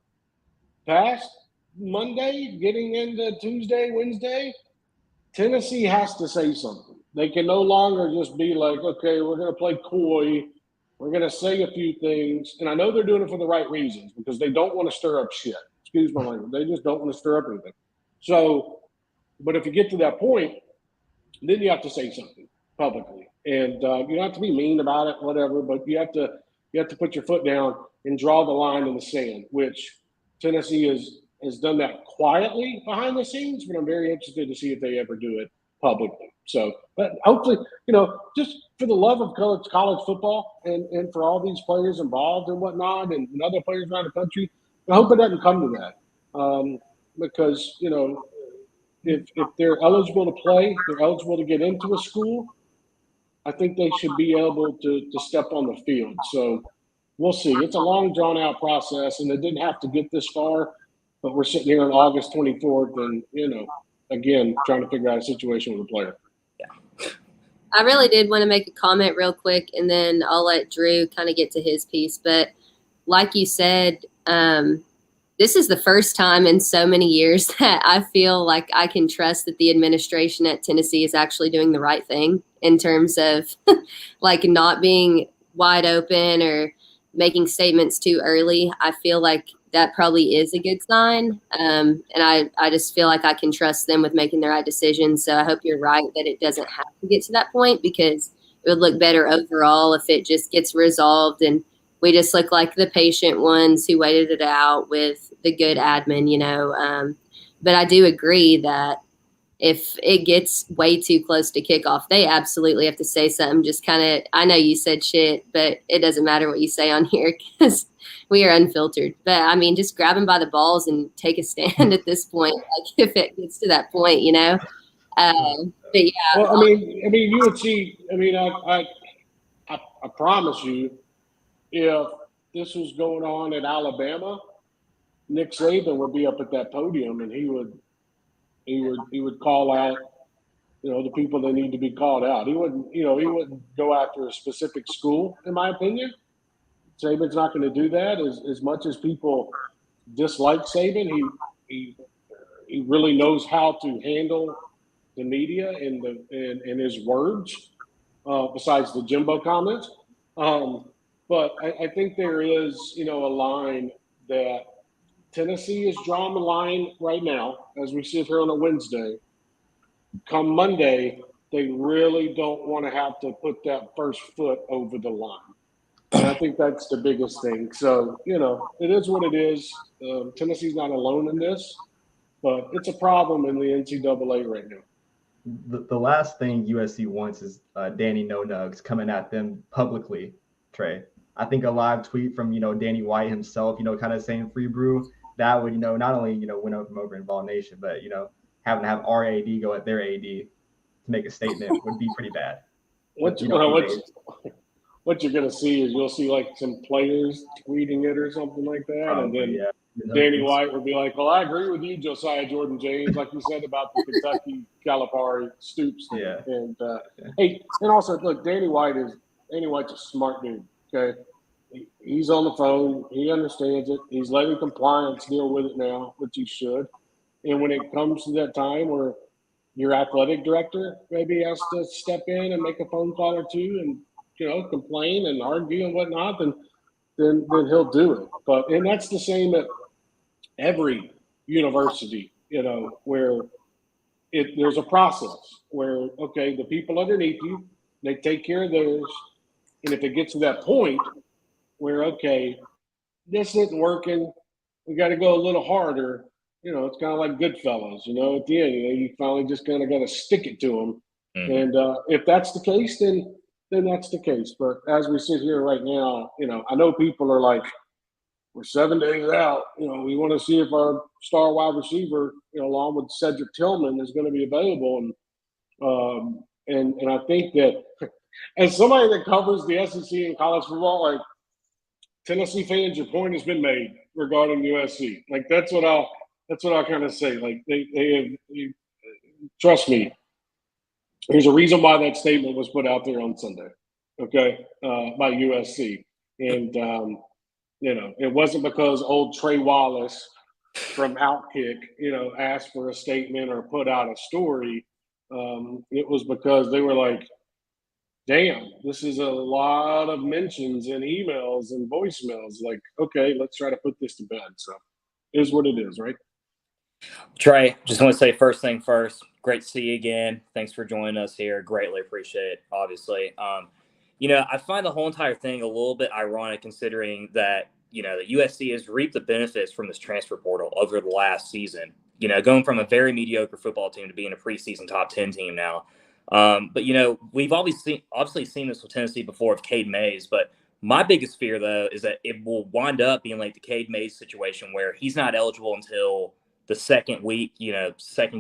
past Monday, getting into Tuesday, Wednesday, Tennessee has to say something. They can no longer just be like, okay, we're going to play coy. We're going to say a few things. And I know they're doing it for the right reasons, because they don't want to stir up shit. Excuse my language. They just don't want to stir up anything. So, but if you get to that point, then you have to say something publicly. And you don't have to be mean about it, whatever, but you have to put your foot down and draw the line in the sand, which Tennessee has done that quietly behind the scenes, but I'm very interested to see if they ever do it publicly. So, but hopefully, just for the love of college football and for all these players involved and whatnot, and other players around the country, I hope it doesn't come to that. Because, if they're eligible to play, they're eligible to get into a school, I think they should be able to step on the field. So we'll see. It's a long, drawn-out process, and it didn't have to get this far, but we're sitting here on August 24th and, again, trying to figure out a situation with a player. Yeah. I really did want to make a comment real quick, and then I'll let Drew kind of get to his piece. But like you said, this is the first time in so many years that I feel like I can trust that the administration at Tennessee is actually doing the right thing in terms of like not being wide open or making statements too early. I feel like that probably is a good sign. And I just feel like I can trust them with making the right decisions. So I hope you're right that it doesn't have to get to that point, because it would look better overall if it just gets resolved and we just look like the patient ones who waited it out with the good admin, But I do agree that if it gets way too close to kickoff, they absolutely have to say something. Just kind of, I know you said shit, but it doesn't matter what you say on here because we are unfiltered. But I mean, just grab them by the balls and take a stand at this point. Like if it gets to that point, But yeah. Well, I mean, you would see. I mean, I promise you, if this was going on in Alabama, Nick Saban would be up at that podium and he would call out, the people that need to be called out. He wouldn't go after a specific school, in my opinion. Saban's not going to do that. As much as people dislike Saban, he really knows how to handle the media and his words, besides the Jimbo comments. But I think there is, a line that Tennessee is drawing the line right now as we sit here on a Wednesday. Come Monday, they really don't want to have to put that first foot over the line. And I think that's the biggest thing. So, it is what it is. Tennessee's not alone in this, but it's a problem in the NCAA right now. The last thing USC wants is Danny No Nugs coming at them publicly, Trey. I think a live tweet from, Danny White himself, kind of saying free brew, that would, not only, win them over in Vol Nation, but, having to have our AD go at their AD to make a statement would be pretty bad. What you're going to see is you'll see like some players tweeting it or something like that. And then Danny White would be like, well, I agree with you, Josiah Jordan James, like you said about the Kentucky Calipari Stoops thing. Yeah. And hey, and also look, Danny White's a smart dude. Okay. He's on the phone. He understands it. He's letting compliance deal with it now, which he should. And when it comes to that time where your athletic director maybe has to step in and make a phone call or two and, complain and argue and whatnot, then he'll do it. And that's the same at every university, where there's a process where, okay, the people underneath you, they take care of theirs. And if it gets to that point where, okay, this isn't working, we got to go a little harder, it's kind of like Goodfellas, at the end, you finally just kind of got to stick it to them. Mm-hmm. And if that's the case, then that's the case. But as we sit here right now, I know people are like, we're 7 days out. We want to see if our star wide receiver, along with Cedric Tillman, is going to be available. And I think that as somebody that covers the SEC and college football, like Tennessee fans, your point has been made regarding USC. Like that's what I'll kind of say. Like they trust me. There's a reason why that statement was put out there on Sunday, okay, by USC. And, it wasn't because old Trey Wallace from Outkick, asked for a statement or put out a story. It was because they were like, damn, this is a lot of mentions and emails and voicemails. Like, okay, let's try to put this to bed. So it is what it is, right? Trey, just want to say first thing first, great to see you again. Thanks for joining us here. Greatly appreciate it, obviously. I find the whole entire thing a little bit ironic considering that, the USC has reaped the benefits from this transfer portal over the last season, going from a very mediocre football team to being a preseason top 10 team now. But, we've obviously seen this with Tennessee before with Cade Mays, but my biggest fear, though, is that it will wind up being like the Cade Mays situation where he's not eligible until the second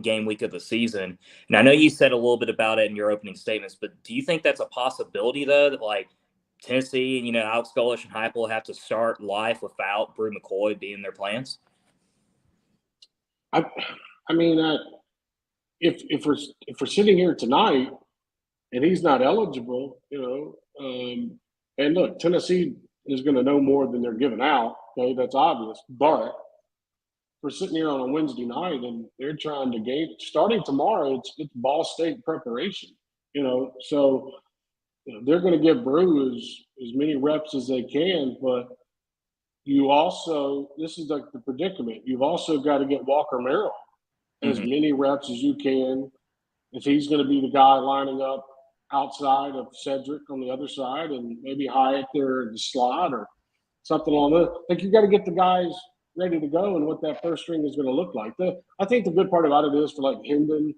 game week of the season. And I know you said a little bit about it in your opening statements, but do you think that's a possibility, though, that like Tennessee and, Alex Golesh and Heupel have to start life without Brew McCoy being their plans? I mean, if we're sitting here tonight and he's not eligible, and look, Tennessee is going to know more than they're giving out. Okay, that's obvious. But we're sitting here on a Wednesday night and they're trying to game. Starting tomorrow, it's Ball State preparation. So they're going to give Brew as many reps as they can, but you also, this is like the predicament, you've also got to get Walker Merrill as many reps as you can. If he's going to be the guy lining up outside of Cedric on the other side and maybe Hyatt there in the slot or something along that, like you got to get the guys ready to go and what that first string is going to look like. I think the good part about it is for like Hendon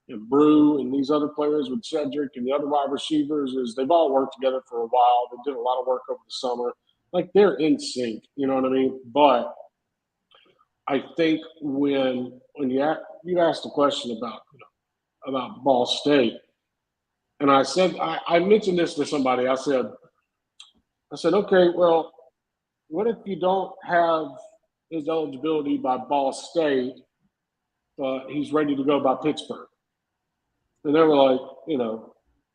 and Brew and these other players with Cedric and the other wide receivers is they've all worked together for a while. They did a lot of work over the summer. Like they're in sync, you know what I mean? But I think when you asked the question about Ball State, and I said I mentioned this to somebody. I said, okay, well, what if you don't have his eligibility by Ball State, but he's ready to go by Pittsburgh? And they were like,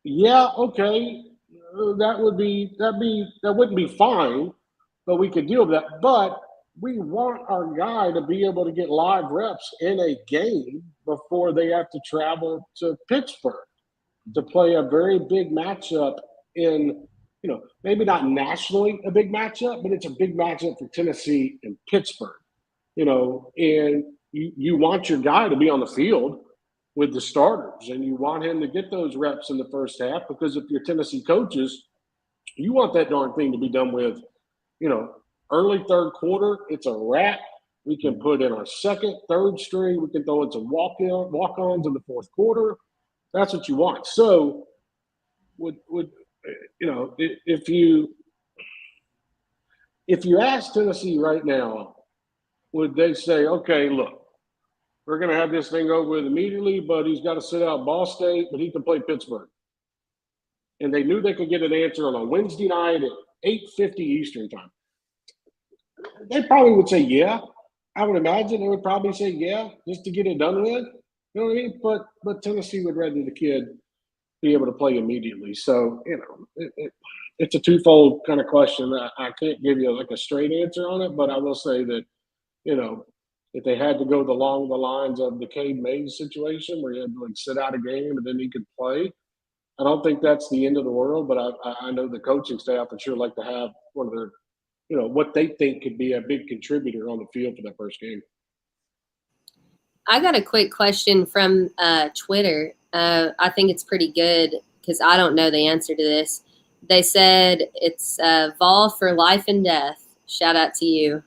yeah, okay, that wouldn't be fine, but we could deal with that. But we want our guy to be able to get live reps in a game before they have to travel to Pittsburgh to play a very big matchup in, maybe not nationally a big matchup, but it's a big matchup for Tennessee and Pittsburgh, and you want your guy to be on the field with the starters, and you want him to get those reps in the first half because if you're Tennessee coaches, you want that darn thing to be done with, early third quarter. It's a wrap. We can put in our second, third string. We can throw in some walk-ons in the fourth quarter. That's what you want. So, if you ask Tennessee right now, would they say, okay, look, we're going to have this thing over with immediately, but he's got to sit out Ball State, but he can play Pittsburgh. And they knew they could get an answer on a Wednesday night at 8:50 Eastern time. They probably would say, yeah. I would imagine they would probably say, yeah, just to get it done with. You know what I mean? But Tennessee would rather the kid be able to play immediately. So, it's a twofold kind of question. I can't give you like a straight answer on it, but I will say that, if they had to go along the lines of the Cade Mays situation where you had to like sit out a game and then he could play, I don't think that's the end of the world. But I know the coaching staff would sure like to have one of their, what they think could be a big contributor on the field for that first game. I got a quick question from Twitter. I think it's pretty good because I don't know the answer to this. They said it's Vol for life and death. Shout out to you.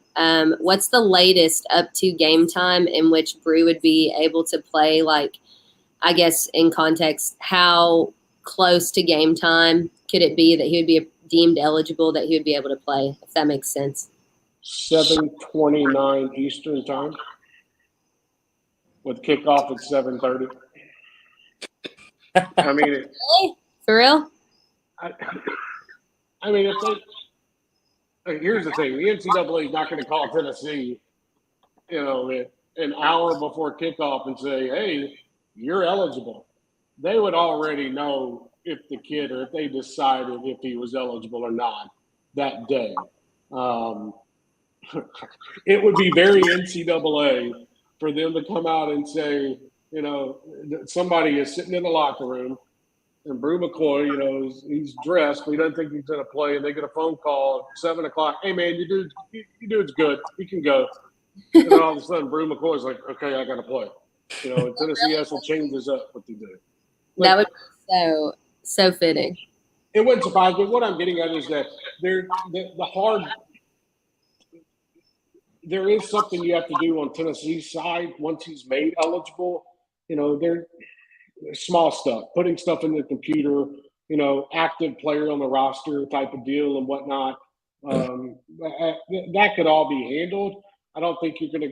What's the latest up to game time in which Brew would be able to play? Like, I guess in context, how close to game time could it be that he would be deemed eligible, that he would be able to play, if that makes sense? 7:29 Eastern time with kickoff at 7:30. I mean, Really? For real? I mean, if they, here's the thing: the NCAA is not going to call Tennessee, an hour before kickoff and say, "Hey, you're eligible." They would already know if the kid, or if they decided if he was eligible or not that day. It would be very NCAA for them to come out and say, somebody is sitting in the locker room and Brew McCoy, he's dressed, but he doesn't think he's going to play. And they get a phone call at 7 o'clock. Hey, man, your dude's good. He can go. And then all of a sudden, Brew McCoy's like, okay, I got to play. And Tennessee has to change this up what they do. That would be so fitting. It wouldn't surprise me. What I'm getting at is that there is something you have to do on Tennessee's side once he's made eligible. There's small stuff, putting stuff in the computer, active player on the roster type of deal and whatnot. That could all be handled. I don't think it's going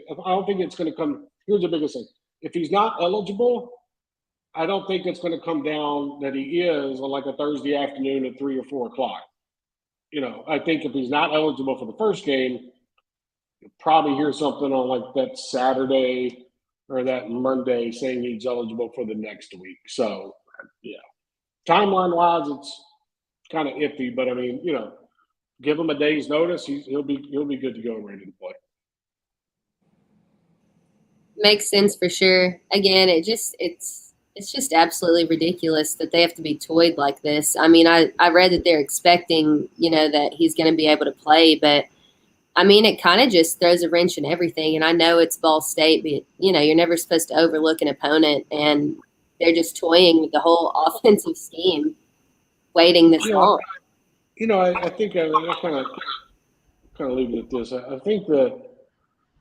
to come. Here's the biggest thing. If he's not eligible, I don't think it's going to come down that he is on like a Thursday afternoon at 3 or 4 o'clock. I think if he's not eligible for the first game, you'll probably hear something on like that Saturday or that Monday saying he's eligible for the next week. So, yeah, timeline-wise, it's kind of iffy. But, I mean, give him a day's notice. He'll be good to go and ready to play. Makes sense for sure. Again, it's just absolutely ridiculous that they have to be toyed like this. I mean, I read that they're expecting, that he's going to be able to play, but I mean, it kind of just throws a wrench in everything. And I know it's Ball State, but you're never supposed to overlook an opponent, and they're just toying with the whole offensive scheme, waiting this long. I think I kind of leave it at this. I think that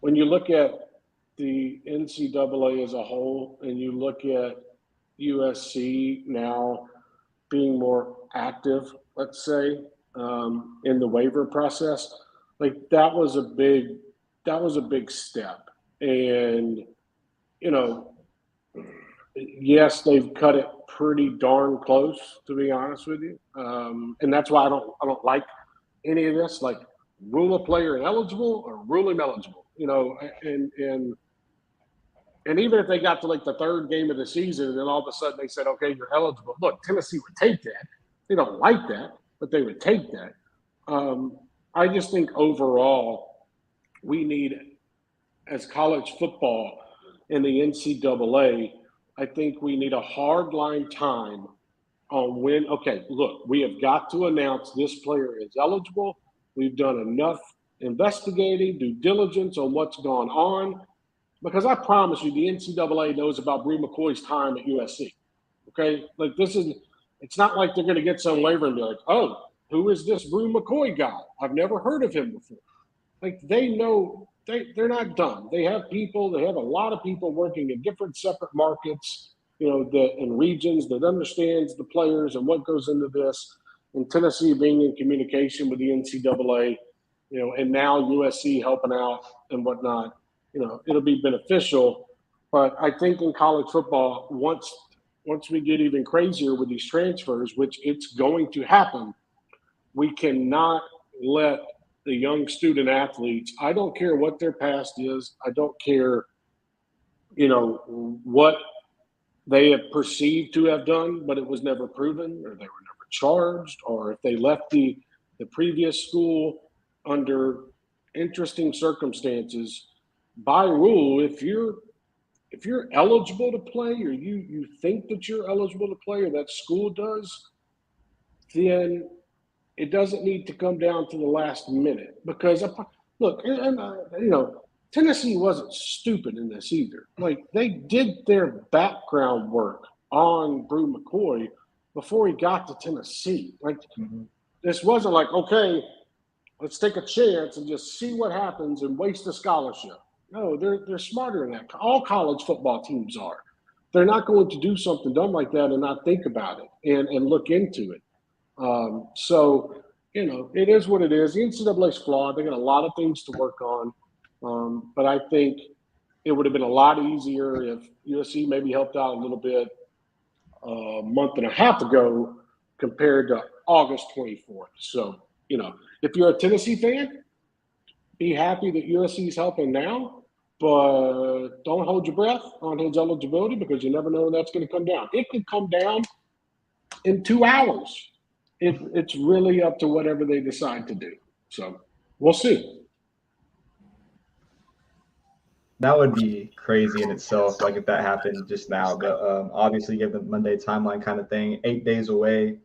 when you look at the NCAA as a whole, and you look at USC now being more active, let's say, in the waiver process, like that was a big step. And yes, they've cut it pretty darn close, to be honest with you. And that's why I don't like any of this, like rule a player ineligible or rule him eligible, and even if they got to like the third game of the season and then all of a sudden they said, okay, you're eligible. Look, Tennessee would take that. They don't like that, but they would take that. I just think overall we need, as college football in the NCAA, I think we need a hard line time on when, okay, look, we have got to announce this player is eligible. We've done enough investigating, due diligence on what's gone on. Because I promise you, the NCAA knows about Brew McCoy's time at USC. Okay? Like, it's not like they're going to get some waiver and be like, oh, who is this Brew McCoy guy? I've never heard of him before. Like, they know they're not dumb. They have a lot of people working in different separate markets, and regions that understands the players and what goes into this. And Tennessee being in communication with the NCAA, and now USC helping out and whatnot. It'll be beneficial. But I think in college football, once we get even crazier with these transfers, which it's going to happen, we cannot let the young student athletes, I don't care what their past is, I don't care, what they have perceived to have done, but it was never proven, or they were never charged, or if they left the previous school under interesting circumstances. By rule, if you're eligible to play, or you think that you're eligible to play, or that school does, then it doesn't need to come down to the last minute. Because look, Tennessee wasn't stupid in this either. Like, they did their background work on Brew McCoy before he got to Tennessee. Like, This wasn't like, okay, let's take a chance and just see what happens and waste a scholarship. No, they're smarter than that. All college football teams are. They're not going to do something dumb like that and not think about it and look into it. So, it is what it is. The NCAA's flawed. They got a lot of things to work on. But I think it would have been a lot easier if USC maybe helped out a little bit a month and a half ago compared to August 24th. So, if you're a Tennessee fan, be happy that USC is helping now, but don't hold your breath on his eligibility, because you never know when that's going to come down. It could come down in 2 hours. It's really up to whatever they decide to do. So we'll see. That would be crazy in itself, like if that happened just now. But obviously, you have the Monday timeline kind of thing, 8 days away.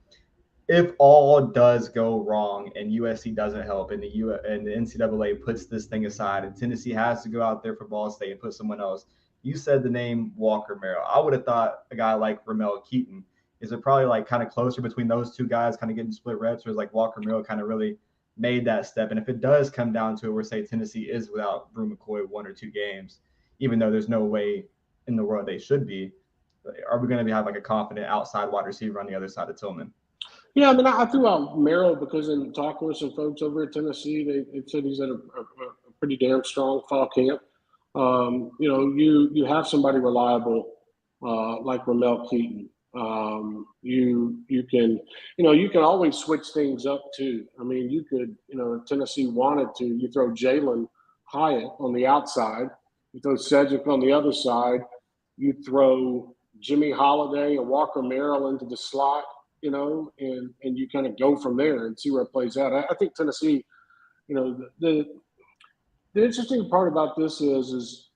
If all does go wrong and USC doesn't help, and the NCAA puts this thing aside, and Tennessee has to go out there for Ball State and put someone else, you said the name Walker Merrill. I would have thought a guy like Ramel Keaton. Is it probably like kind of closer between those two guys, kind of getting split reps, or is like Walker Merrill kind of really made that step? And if it does come down to it, where say Tennessee is without Brew McCoy 1 or 2 games, even though there's no way in the world they should be, are we going to have like a confident outside wide receiver on the other side of Tillman? Yeah, I mean, I threw out Merrill because in talking with some folks over at Tennessee, they said he's at a pretty damn strong fall camp. You have somebody reliable like Ramel Keaton. You can always switch things up too. I mean, you could, if Tennessee wanted to, you throw Jalen Hyatt on the outside, you throw Cedric on the other side, you throw Jimmy Holiday and Walker Merrill into the slot. and you kind of go from there and see where it plays out. I think Tennessee, the interesting part about this is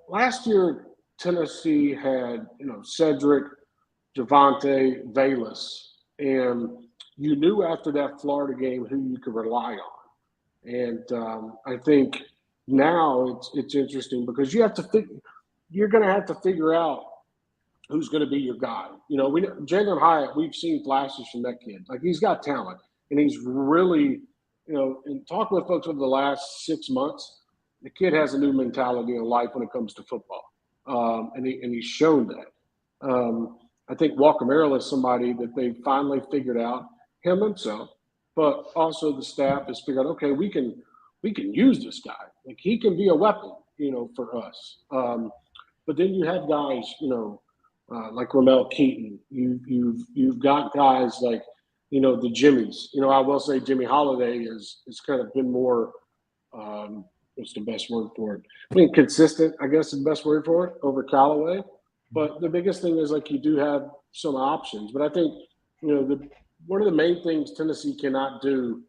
last year Tennessee had, Cedric, Javante, Velas, and you knew after that Florida game who you could rely on. And I think now it's interesting because you're going to have to figure out who's going to be your guy. Jalen Hyatt, we've seen flashes from that kid. Like, he's got talent, and he's really, in talking with folks over the last 6 months, the kid has a new mentality in life when it comes to football, and he's shown that. I think Walker Merrill is somebody that they finally figured out, him himself, but also the staff has figured out, okay, we can use this guy. Like, he can be a weapon, for us. But then you have guys, like Ramel Keaton. You've got guys like, the Jimmies. I will say Jimmy Holiday is kind of been more, what's the best word for it? I mean, consistent, I guess, is the best word for it, over Callaway. But the biggest thing is, like, you do have some options. But I think, one of the main things Tennessee cannot do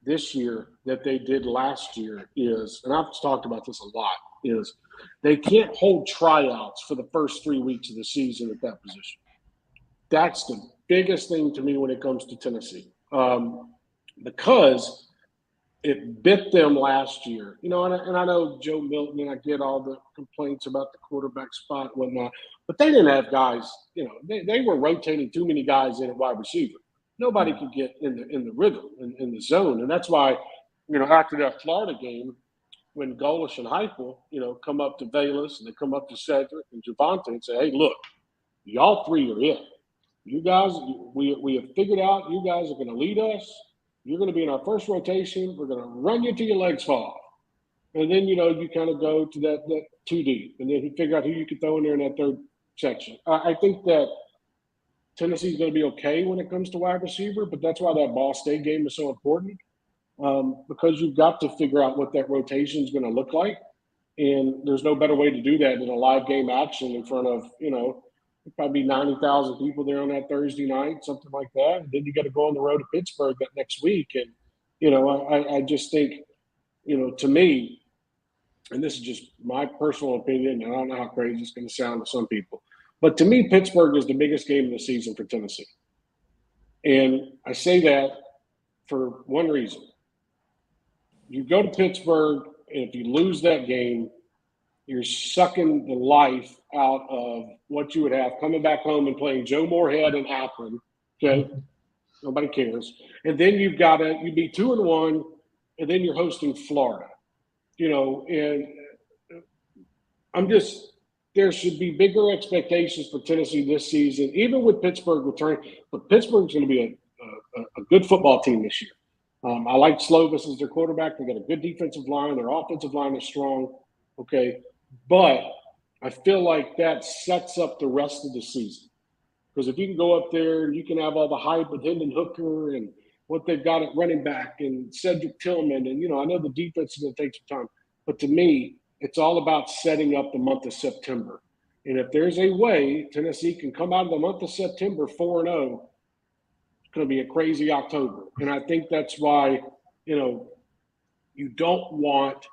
this year that they did last year is, and I've talked about this a lot, is they can't hold tryouts for the first 3 weeks of the season at that position. That's the biggest thing to me when it comes to Tennessee, because it bit them last year. And I know Joe Milton, and I get all the complaints about the quarterback spot and whatnot, but they didn't have guys. They were rotating too many guys in at wide receiver. Nobody could get in the rhythm, in the zone, and that's why, after that Florida game, when Golish and Heupel, come up to Velas and they come up to Cedric and Javante and say, hey, look, y'all three are in. You guys, we have figured out you guys are going to lead us. You're going to be in our first rotation. We're going to run you till your legs fall off. And then, you kind of go to that 2 deep, and then you figure out who you can throw in there in that third section. I think that Tennessee's going to be okay when it comes to wide receiver, but that's why that Ball State game is so important. Because you've got to figure out what that rotation is going to look like. And there's no better way to do that than a live game action in front of, probably 90,000 people there on that Thursday night, something like that. And then you got to go on the road to Pittsburgh that next week. And, I just think, to me, and this is just my personal opinion, and I don't know how crazy it's going to sound to some people, but to me, Pittsburgh is the biggest game of the season for Tennessee. And I say that for one reason. You go to Pittsburgh, and if you lose that game, you're sucking the life out of what you would have coming back home and playing Joe Moorhead and Akron. Okay, nobody cares. And then you'd be 2-1, and then you're hosting Florida. And there should be bigger expectations for Tennessee this season, even with Pittsburgh returning. But Pittsburgh's going to be a good football team this year. I like Slovis as their quarterback. They got a good defensive line. Their offensive line is strong. Okay. But I feel like that sets up the rest of the season. Because if you can go up there and you can have all the hype with Hendon Hooker and what they've got at running back and Cedric Tillman, and, I know the defense is going to take some time. But to me, it's all about setting up the month of September. And if there's a way Tennessee can come out of the month of September 4-0, going to be a crazy October. And I think that's why, you don't want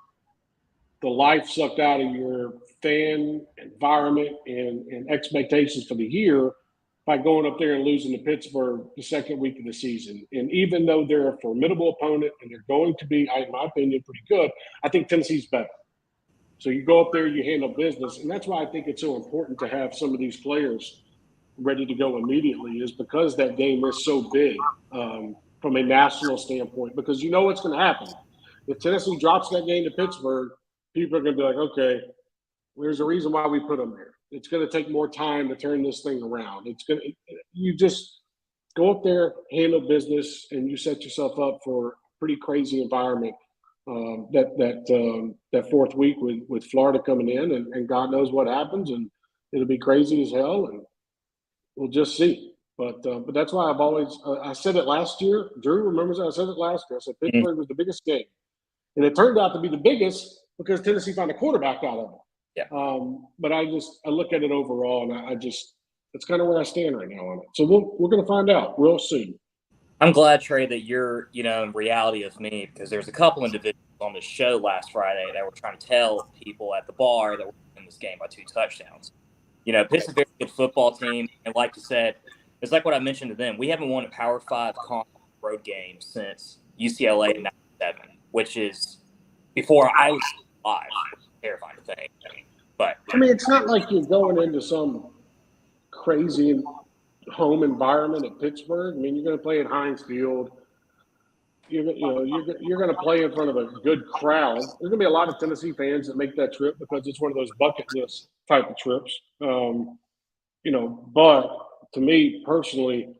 the life sucked out of your fan environment and expectations for the year by going up there and losing to Pittsburgh the second week of the season. And even though they're a formidable opponent and they're going to be, in my opinion, pretty good, I think Tennessee's better. So you go up there, you handle business. And that's why I think it's so important to have some of these players ready to go immediately, is because that game is so big from a national standpoint, because you know what's going to happen. If Tennessee drops that game to Pittsburgh, people are going to be like, okay, there's a reason why we put them there. It's going to take more time to turn this thing around. You just go up there, handle business, and you set yourself up for a pretty crazy environment that fourth week with Florida coming in, and God knows what happens, and it'll be crazy as hell, and we'll just see. But that's why I've always I said it last year. Drew remembers I said it last year. I said Pittsburgh was the biggest game, and it turned out to be the biggest because Tennessee found a quarterback out of it. Yeah. But I look at it overall, and That's kind of where I stand right now on it. So we're going to find out real soon. I'm glad, Trey, that you're, in reality of me, because there's a couple individuals on the show last Friday that were trying to tell people at the bar that we're in this game by 2 touchdowns. Pitt's a very good football team, and like you said, it's like what I mentioned to them. We haven't won a Power 5 road game since UCLA in '97, which is before I was alive. Terrifying to think. But I mean, it's not like you're going into some crazy home environment at Pittsburgh. I mean, you're going to play at Heinz Field. You're going to play in front of a good crowd. There's going to be a lot of Tennessee fans that make that trip because it's one of those bucket list type of trips. But to me personally,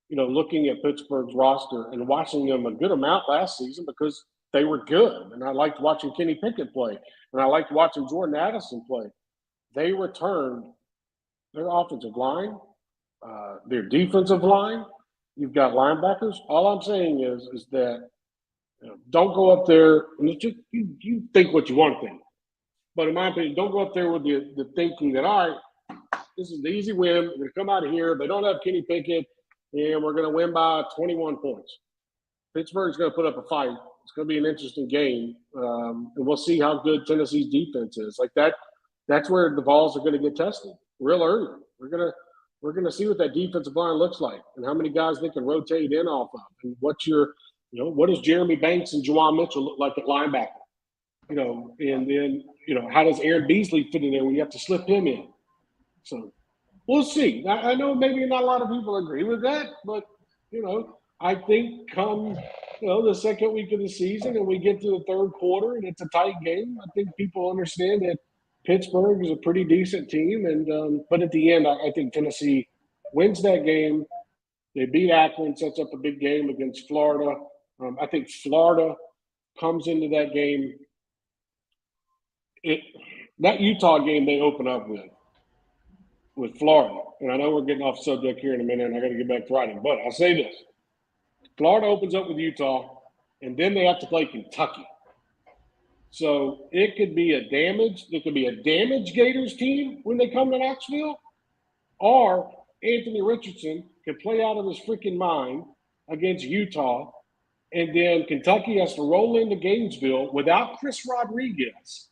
looking at Pittsburgh's roster and watching them a good amount last season because they were good, and I liked watching Kenny Pickett play, and I liked watching Jordan Addison play. They returned their offensive line, their defensive line. You've got linebackers. All I'm saying is that don't go up there and you think what you want to think. But in my opinion, don't go up there with the thinking that, all right, this is the easy win. We're going to come out of here. They don't have Kenny Pickett, and we're going to win by 21 points. Pittsburgh's going to put up a fight. It's going to be an interesting game, and we'll see how good Tennessee's defense is. Like that. That's where the Vols are going to get tested real early. We're gonna see what that defensive line looks like and how many guys they can rotate in off of, and what does Jeremy Banks and Juwan Mitchell look like at linebacker, and then how does Aaron Beasley fit in there when you have to slip him in? So we'll see. I know maybe not a lot of people agree with that, but I think come the second week of the season and we get to the third quarter and it's a tight game, I think people understand that Pittsburgh is a pretty decent team, and but at the end, I think Tennessee wins that game. They beat Akron, sets up a big game against Florida. I think Florida comes into that game. That Utah game they open up with Florida, and I know we're getting off subject here in a minute, and I got to get back to writing, but I'll say this: Florida opens up with Utah, and then they have to play Kentucky. So it could be a damaged Gators team when they come to Knoxville, or Anthony Richardson can play out of his freaking mind against Utah, and then Kentucky has to roll into Gainesville without Chris Rodriguez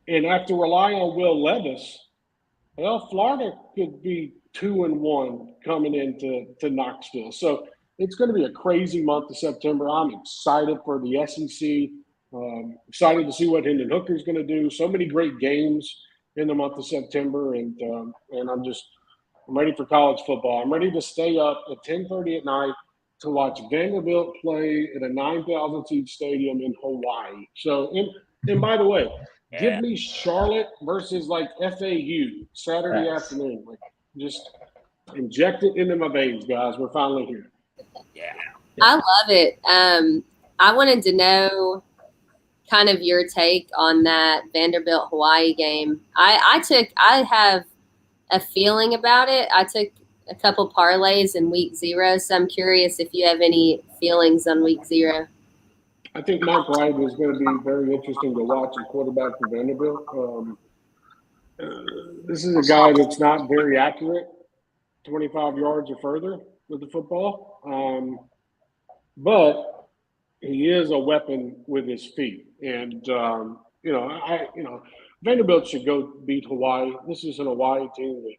and have to rely on Will Levis. Well, Florida could be 2-1 coming into Knoxville. So it's going to be a crazy month of September. I'm excited for the SEC. Excited to see what Hendon Hooker is going to do. So many great games in the month of September, and I'm ready for college football. I'm ready to stay up at 10:30 at night to watch Vanderbilt play at a 9,000-seat stadium in Hawaii. So, and by the way, give me Charlotte versus like FAU Saturday afternoon. Like, just inject it into my veins, guys. We're finally here. Yeah, I love it. I wanted to know kind of your take on that Vanderbilt Hawaii game. I have a feeling about it. I took a couple parlays in week 0, so I'm curious if you have any feelings on week 0. I think Mike Wright is going to be very interesting to watch at quarterback for Vanderbilt. This is a guy that's not very accurate, 25 yards or further with the football, but he is a weapon with his feet. And, Vanderbilt should go beat Hawaii. This is an Hawaii team that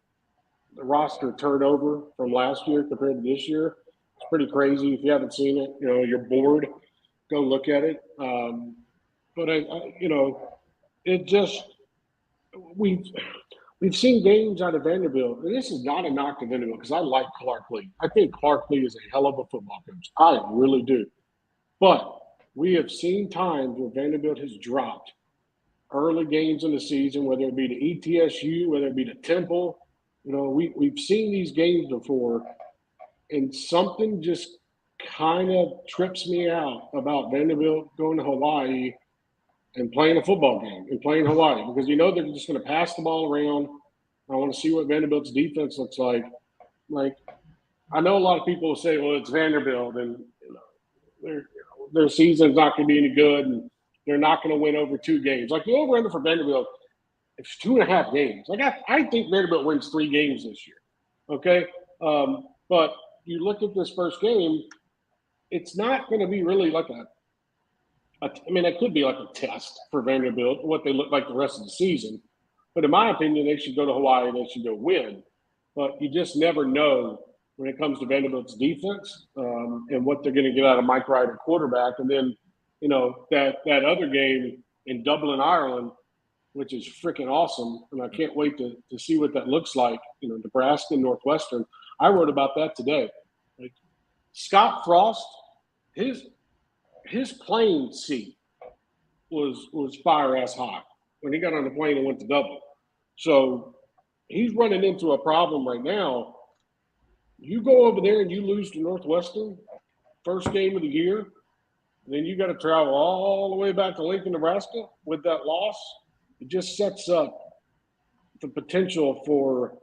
the roster turned over from last year compared to this year. It's pretty crazy. If you haven't seen it, you're bored. Go look at it. But it just we've seen games out of Vanderbilt, and this is not a knock to Vanderbilt because I like Clark Lee. I think Clark Lee is a hell of a football coach. I really do. But we have seen times where Vanderbilt has dropped early games in the season, whether it be to ETSU, whether it be to Temple. We've seen these games before, and something just kind of trips me out about Vanderbilt going to Hawaii and playing a football game and playing Hawaii because they're just going to pass the ball around. I want to see what Vanderbilt's defense looks like. Like, I know a lot of people will say, well, it's Vanderbilt, and their season's not going to be any good, and they're not going to win over 2 games. Like, the over-under for Vanderbilt, it's 2.5 games. Like, I think Vanderbilt wins 3 games this year. Okay, but you look at this first game, it's not going to be really like I mean, it could be like a test for Vanderbilt, what they look like the rest of the season. But in my opinion, they should go to Hawaii and they should go win. But you just never know when it comes to Vanderbilt's defense and what they're going to get out of Mike Ryder quarterback. And then, that other game in Dublin, Ireland, which is freaking awesome. And I can't wait to see what that looks like, Nebraska and Northwestern. I wrote about that today. Like, Scott Frost, his plane seat was fire ass hot when he got on the plane and went to Dublin. So he's running into a problem right now. You go over there and you lose to Northwestern, first game of the year, and then you got to travel all the way back to Lincoln, Nebraska with that loss. It just sets up the potential for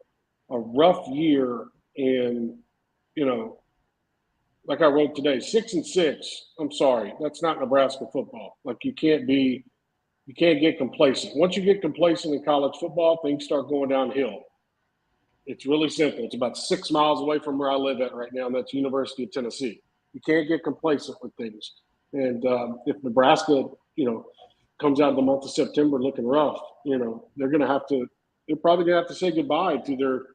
a rough year. And, like I wrote today, 6-6. I'm sorry, that's not Nebraska football. Like, you can't get complacent. Once you get complacent in college football, things start going downhill. It's really simple. It's about 6 miles away from where I live at right now, and that's University of Tennessee. You can't get complacent with things. And if Nebraska, comes out of the month of September looking rough, they're probably gonna have to say goodbye to their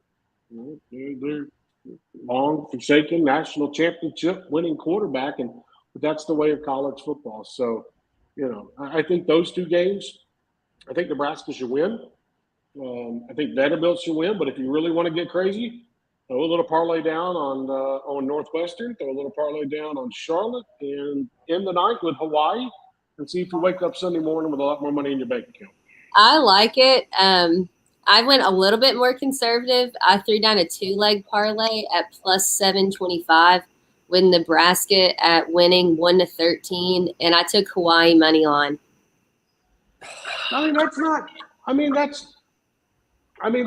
long forsaken national championship winning quarterback, but that's the way of college football. So, I think those two games, I think Nebraska should win. I think Vanderbilt should win, but if you really want to get crazy, throw a little parlay down on Northwestern, throw a little parlay down on Charlotte, and end the night with Hawaii, and see if you wake up Sunday morning with a lot more money in your bank account. I like it. I went a little bit more conservative. I threw down a 2-leg parlay at plus 725 with Nebraska at winning 1-13, and I took Hawaii money line. The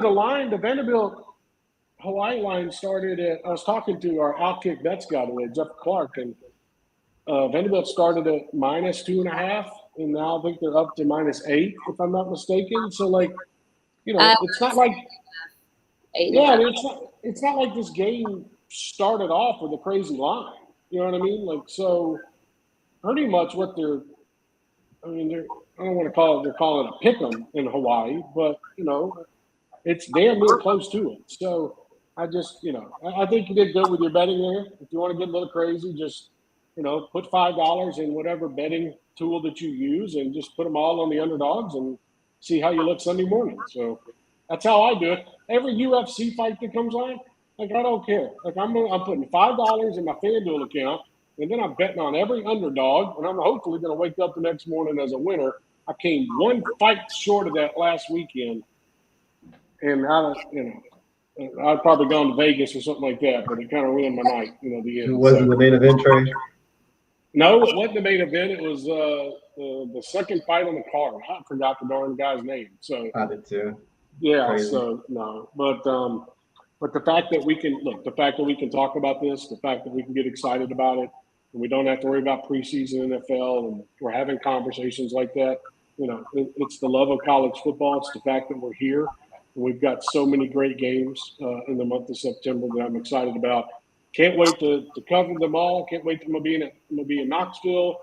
line, the Vanderbilt Hawaii line started at, I was talking to our Outkick Bets guy today, Jeff Clark, and Vanderbilt started at -2.5, and now I think they're up to -8, if I'm not mistaken. So, it's not like, it's not like this game started off with a crazy line. You know what I mean? Like, so pretty much what I don't want to call it, they're calling it a pick'em in Hawaii, but, it's damn near close to it. So I just, I think you did good with your betting there. If you want to get a little crazy, just, put $5 in whatever betting tool that you use and just put them all on the underdogs and see how you look Sunday morning. So that's how I do it. Every UFC fight that comes on, like, I don't care. Like, I'm putting $5 in my FanDuel account, and then I'm betting on every underdog, and I'm hopefully going to wake up the next morning as a winner. I came one fight short of that last weekend, and I'd probably gone to Vegas or something like that, but it kind of ruined my night, the end. It wasn't the main event, Trey? No, it wasn't the main event. It was the second fight on the card. I forgot the darn guy's name. So I did too. Yeah, Crazy. So no. But the fact that we can talk about this, the fact that we can get excited about it, and we don't have to worry about preseason NFL, and we're having conversations like that, it's the love of college football. It's the fact that we're here. We've got so many great games in the month of September that I'm excited about. Can't wait to cover them all. Can't wait to be in Knoxville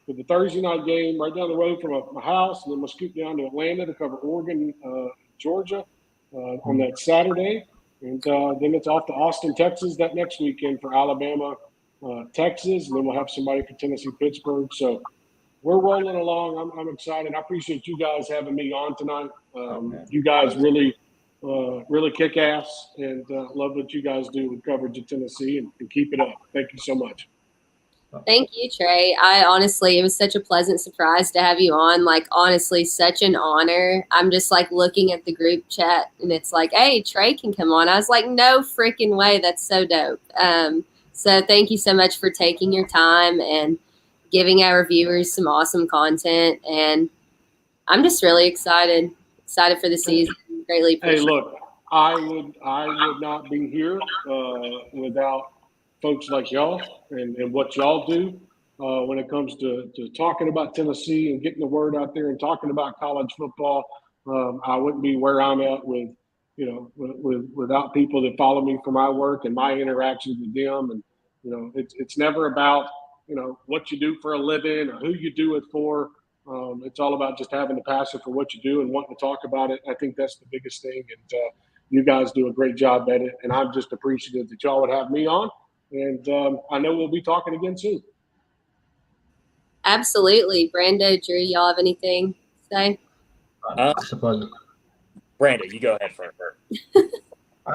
for the Thursday night game right down the road from my house, and then we'll scoot down to Atlanta to cover Oregon, Georgia on that Saturday, and then it's off to Austin, Texas that next weekend for Alabama, Texas, and then we'll have somebody for Tennessee, Pittsburgh. So we're rolling along. I'm excited. I appreciate you guys having me on tonight. You guys really kick ass, and love what you guys do with coverage of Tennessee, and keep it up. Thank you so much. Thank you, Trey. It was such a pleasant surprise to have you on. Like, honestly, such an honor. I'm just like looking at the group chat, and it's like, hey, Trey can come on. I was like, no freaking way. That's so dope. So thank you so much for taking your time and giving our viewers some awesome content. And I'm just really excited for the season. Greatly appreciate it. Hey, look, I would not be here without folks like y'all and what y'all do when it comes to talking about Tennessee and getting the word out there and talking about college football. I wouldn't be where I'm at with without people that follow me for my work and my interactions with them. And, it's never about, what you do for a living or who you do it for. It's all about just having the passion for what you do and wanting to talk about it. I think that's the biggest thing. And you guys do a great job at it. And I'm just appreciative that y'all would have me on. And I know we'll be talking again soon. Absolutely. Brando, Drew, y'all have anything to say? It's a pleasure. Brando, you go ahead first.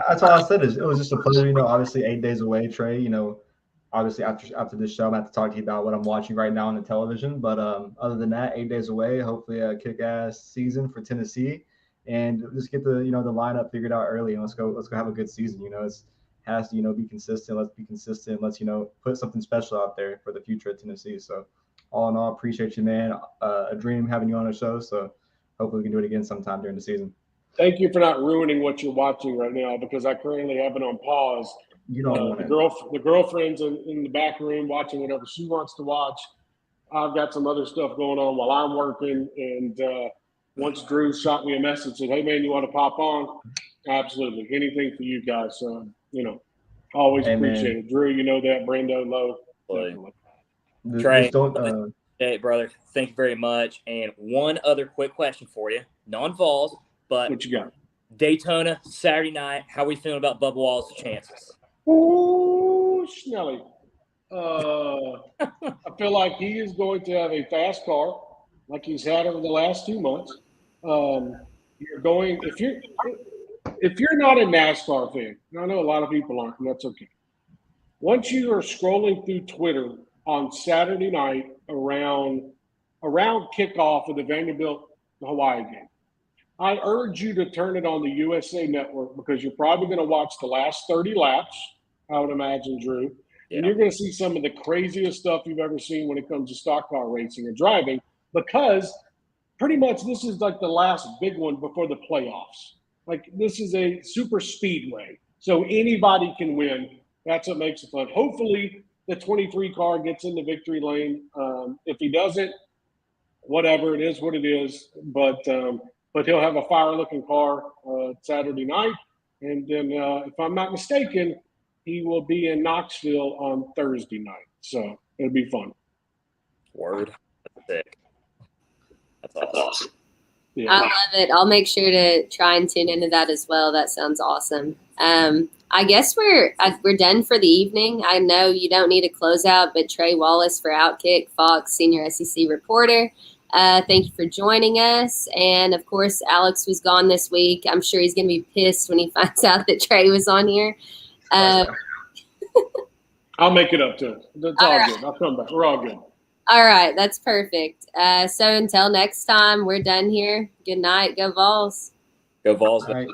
That's all I said. It was just a pleasure. Obviously 8 days away, Trey. Obviously after this show, I'm going to have to talk to you about what I'm watching right now on the television. But other than that, 8 days away. Hopefully a kick-ass season for Tennessee, and just get the the lineup figured out early. And let's go have a good season. It has to be consistent. Let's be consistent. Let's put something special out there for the future of Tennessee. So all in all, appreciate you, man. A dream having you on the show. So hopefully we can do it again sometime during the season. Thank you for not ruining what you're watching right now, because I currently have it on pause. You don't want the girlfriend's in the back room watching whatever she wants to watch. I've got some other stuff going on while I'm working. And once Drew shot me a message, said, "Hey man, you want to pop on?" Absolutely, anything for you guys. Always appreciate it. Drew, you know that. Brando, Lowe. Trey, hey brother, thank you very much. And one other quick question for you, non-Vols, but what you got? Daytona Saturday night. How are we feeling about Bubba Wallace's chances? Oh, Schnelly. I feel like he is going to have a fast car like he's had over the last 2 months. If you're not a NASCAR fan, and I know a lot of people aren't, and that's okay. Once you are scrolling through Twitter on Saturday night around kickoff of the Vanderbilt Hawaii game, I urge you to turn it on the USA Network, because you're probably going to watch the last 30 laps, I would imagine, Drew. Yeah. And you're going to see some of the craziest stuff you've ever seen when it comes to stock car racing and driving, because pretty much this is like the last big one before the playoffs. Like, this is a super speedway, so anybody can win. That's what makes it fun. Hopefully the 23 car gets in the victory lane. If he doesn't, whatever, it is what it is. But he'll have a fire-looking car Saturday night. And then, if I'm not mistaken, he will be in Knoxville on Thursday night. So it'll be fun. Word. That's sick. That's awesome. Yeah. I love it. I'll make sure to try and tune into that as well. That sounds awesome. I guess we're done for the evening. I know you don't need a closeout, but Trey Wallace for Outkick, Fox senior SEC reporter. Thank you for joining us. And, of course, Alex was gone this week. I'm sure he's going to be pissed when he finds out that Trey was on here. I'll make it up to him. That's all good. I'll come back. We're all good. All right. That's perfect. So until next time, we're done here. Good night. Go Vols. Go Vols. All right.